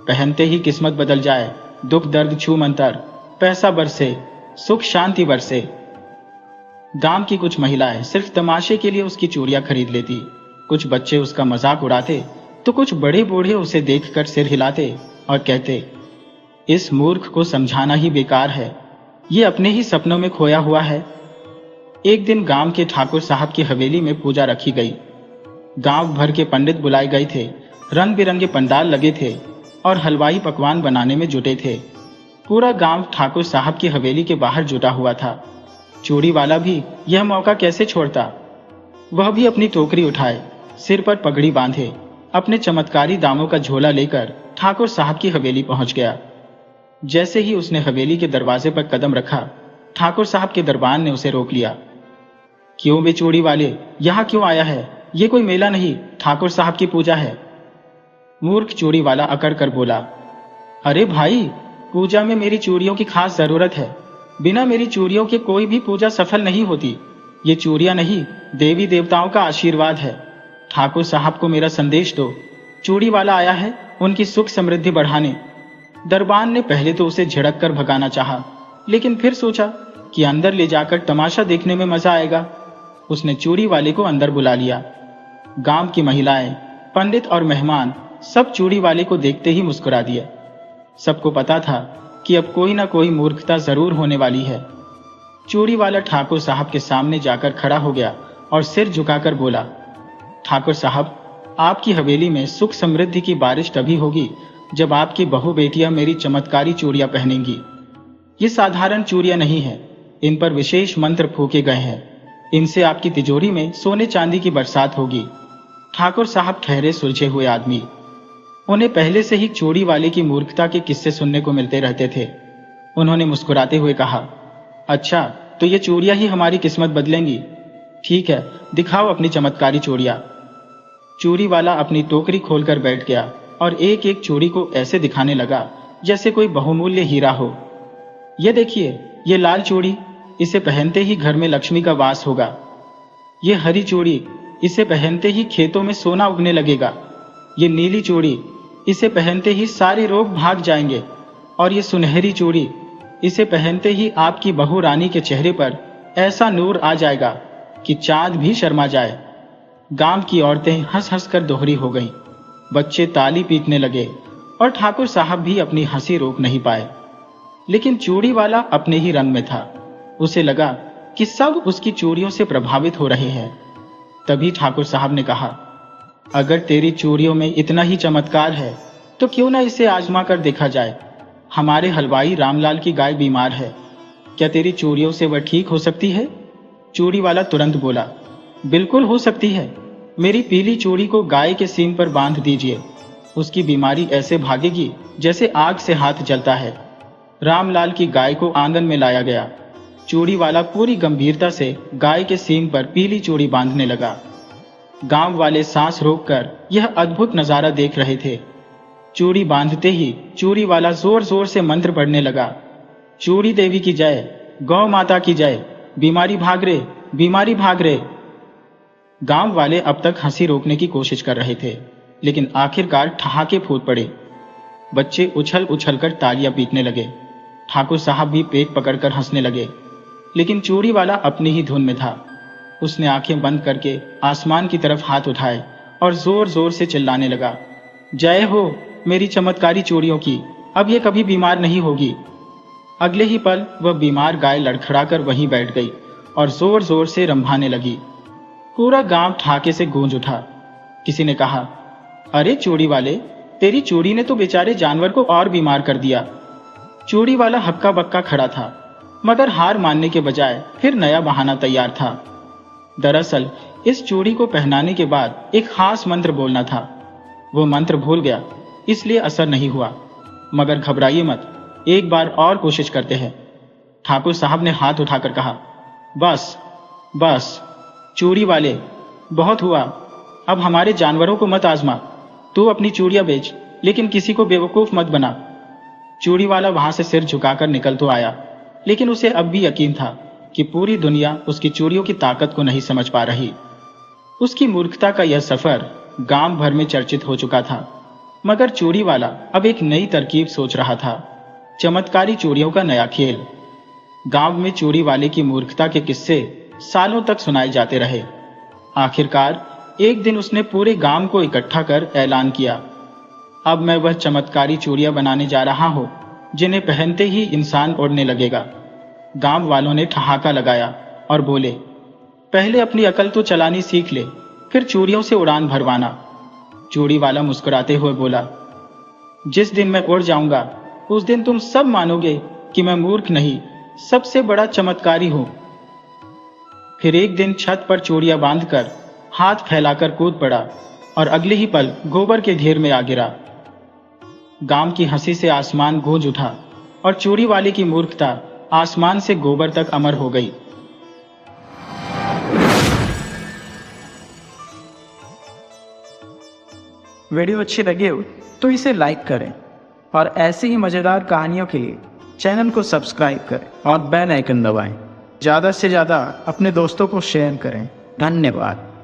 पहनते ही किस्मत बदल जाए, दुख दर्द छू मंतर, पैसा बरसे, सुख शांति बरसे। गांव की कुछ महिलाएं सिर्फ तमाशे के लिए उसकी चूड़ियां खरीद लेती, कुछ बच्चे उसका मजाक उड़ाते, तो कुछ बड़े बूढ़े उसे देखकर सिर हिलाते और कहते, इस मूर्ख को समझाना ही बेकार है, ये अपने ही सपनों में खोया हुआ है। एक दिन गांव के ठाकुर साहब की हवेली में पूजा रखी गई। गांव भर के पंडित बुलाए गए थे, रंग बिरंगे पंडाल लगे थे और हलवाई पकवान बनाने में जुटे थे। पूरा गांव ठाकुर साहब की हवेली के बाहर जुटा हुआ था। चूड़ी वाला भी यह मौका कैसे छोड़ता। वह भी अपनी टोकरी उठाए, सिर पर पगड़ी बांधे, अपने चमत्कारी दामों का झोला लेकर ठाकुर साहब की हवेली पहुंच गया। जैसे ही उसने हवेली के दरवाजे पर कदम रखा, ठाकुर साहब के दरबान ने उसे रोक लिया। क्यों बे चूड़ी वाले, यहाँ क्यों आया है? ये कोई मेला नहीं, ठाकुर साहब की पूजा है। मूर्ख चूड़ी वाला अकड़ कर बोला, अरे भाई, पूजा में मेरी चूड़ियों की खास जरूरत है। बिना मेरी चूड़ियों के कोई भी पूजा सफल नहीं होती। ये चूड़ियां नहीं, देवी देवताओं का आशीर्वाद है। ठाकुर साहब को मेरा संदेश दो। चूड़ी वाला आया है उनकी सुख समृद्धि बढ़ाने। दरबान ने पहले तो उसे झिड़क कर भगाना चाहा, लेकिन फिर सोचा कि अंदर ले जाकर तमाशा देखने में मजा आएगा। उसने चूड़ी वाले को अंदर बुला लिया। गांव की महिलाएं, पंडित और मेहमान सब चूड़ी वाले को देखते ही मुस्कुरा दिए। सबको पता था कि अब कोई ना कोई मूर्खता जरूर होने वाली है। चूड़ी वाला ठाकुर साहब के सामने जाकर खड़ा हो गया और सिर झुकाकर बोला, ठाकुर साहब, आपकी हवेली में सुख समृद्धि की बारिश तभी होगी जब आपकी बहू बेटियां मेरी चमत्कारी चूड़ियां पहनेंगी। ये साधारण चूड़ियां नहीं है, इन पर विशेष मंत्र फूके गए हैं। इनसे आपकी तिजोरी में सोने चांदी की बरसात होगी। ठाकुर साहब ठहरे सुलझे हुए आदमी। उन्हें पहले से ही चूड़ी वाले की मूर्खता के किस्से सुनने को मिलते रहते थे। उन्होंने मुस्कुराते हुए कहा, अच्छा, तो ये चूड़ियां ही हमारी किस्मत बदलेंगी। ठीक है, दिखाओ अपनी चमत्कारी चूड़ियां। चूड़ी वाला अपनी टोकरी खोलकर बैठ गया और एक एक चूड़ी को ऐसे दिखाने लगा जैसे कोई बहुमूल्य हीरा हो। ये देखिए, ये लाल चूड़ी, इसे पहनते ही घर में लक्ष्मी का वास होगा। ये हरी चूड़ी, इसे पहनते ही खेतों में सोना उगने लगेगा। ये नीली चूड़ी, इसे पहनते ही सारे रोग भाग जाएंगे। और ये सुनहरी चूड़ी, इसे पहनते ही आपकी बहू रानी के चेहरे पर ऐसा नूर आ जाएगा कि चांद भी शर्मा जाए। गांव की औरतें हंस हंस कर दोहरी हो गईं। बच्चे ताली पीटने लगे और ठाकुर साहब भी अपनी हंसी रोक नहीं पाए। लेकिन चूड़ी वाला अपने ही रंग में था। उसे लगा कि सब उसकी चूड़ियों से प्रभावित हो रहे हैं। तभी ठाकुर साहब ने कहा, अगर तेरी चूड़ियों में इतना ही चमत्कार है तो क्यों ना इसे आजमा कर देखा जाए। हमारे हलवाई रामलाल की गाय बीमार है, क्या तेरी चूड़ियों से वह ठीक हो सकती है? चूड़ी वाला तुरंत बोला, बिल्कुल हो सकती है। मेरी पीली चूड़ी को गाय के सींग पर बांध दीजिए, उसकी बीमारी ऐसे भागेगी जैसे आग से हाथ जलता है। रामलाल की गाय को आंगन में लाया गया। चूड़ी वाला पूरी गंभीरता से गाय के सींग पर पीली चूड़ी बांधने लगा। गांव वाले सांस रोककर यह अद्भुत नजारा देख रहे थे। चूड़ी बांधते ही चूड़ी वाला जोर जोर से मंत्र पढ़ने लगा, चूड़ी देवी की जय, गौ माता की जय, बीमारी भाग रे, बीमारी भाग रे। गांव वाले अब तक हंसी रोकने की कोशिश कर रहे थे, लेकिन आखिरकार ठहाके फूट पड़े। बच्चे उछल उछल कर तालियां पीटने लगे। ठाकुर साहब भी पेट पकड़कर हंसने लगे, लेकिन चूड़ी वाला अपनी ही धुन में था। उसने आंखें बंद करके आसमान की तरफ हाथ उठाए और जोर जोर से चिल्लाने लगा, जय हो मेरी चमत्कारी चूड़ियों की, अब ये कभी बीमार नहीं होगी। अगले ही पल वह बीमार गाय लड़खड़ाकर वहीं बैठ गई और जोर जोर से रंभाने लगी। पूरा गांव ठाके से गूंज उठा। किसी ने कहा, अरे चूड़ी वाले, तेरी चूड़ी ने तो बेचारे जानवर को और बीमार कर दिया। चूड़ी वाला हक्का बक्का खड़ा था, मगर हार मानने के बजाय फिर नया बहाना तैयार था। दरअसल इस चूड़ी को पहनाने के बाद एक खास मंत्र बोलना था। वो मंत्र भूल गया, इसलिए असर नहीं हुआ। मगर घबराइए मत, एक बार और कोशिश करते हैं। ठाकुर साहब ने हाथ उठाकर कहा, बस बस चूड़ी वाले, बहुत हुआ। अब हमारे जानवरों को मत आजमा। तू अपनी चूड़ियां बेच, लेकिन किसी को बेवकूफ मत बना। चूड़ी वाला वहां से सिर झुकाकर निकल तो आया, लेकिन उसे अब भी यकीन था कि पूरी दुनिया उसकी चूड़ियों की ताकत को नहीं समझ पा रही। उसकी मूर्खता का यह सफर गांव भर में चर्चित हो चुका था। मगर चूड़ी वाला अब एक नई तरकीब सोच रहा था, चमत्कारी चूड़ियों का नया खेल। गांव में चूड़ी वाले की मूर्खता के किस्से सालों तक सुनाए जाते रहे। आखिरकार एक दिन उसने पूरे गांव को इकट्ठा कर ऐलान किया, अब मैं वह चमत्कारी चूड़ियां बनाने जा रहा हूं जिन्हें पहनते ही इंसान उड़ने लगेगा। गांव वालों ने ठहाका लगाया और बोले, पहले अपनी अकल तो चलानी सीख ले, फिर चूड़ियों से उड़ान भरवाना। चूड़ी वाला मुस्कुराते हुए बोला, जिस दिन मैं उड़ जाऊंगा उस दिन तुम सब मानोगे कि मैं मूर्ख नहीं, सबसे बड़ा चमत्कारी हूं। फिर एक दिन छत पर चूड़ियां बांधकर हाथ फैलाकर कूद पड़ा और अगले ही पल गोबर के ढेर में आ गिरा। गांव की हंसी से आसमान गूंज उठा और चूड़ी वाले की मूर्खता आसमान से गोबर तक अमर हो गई। वीडियो अच्छी लगी हो तो इसे लाइक करें और ऐसी ही मज़ेदार कहानियों के लिए चैनल को सब्सक्राइब करें और बेल आइकन दबाएं। ज़्यादा से ज़्यादा अपने दोस्तों को शेयर करें। धन्यवाद।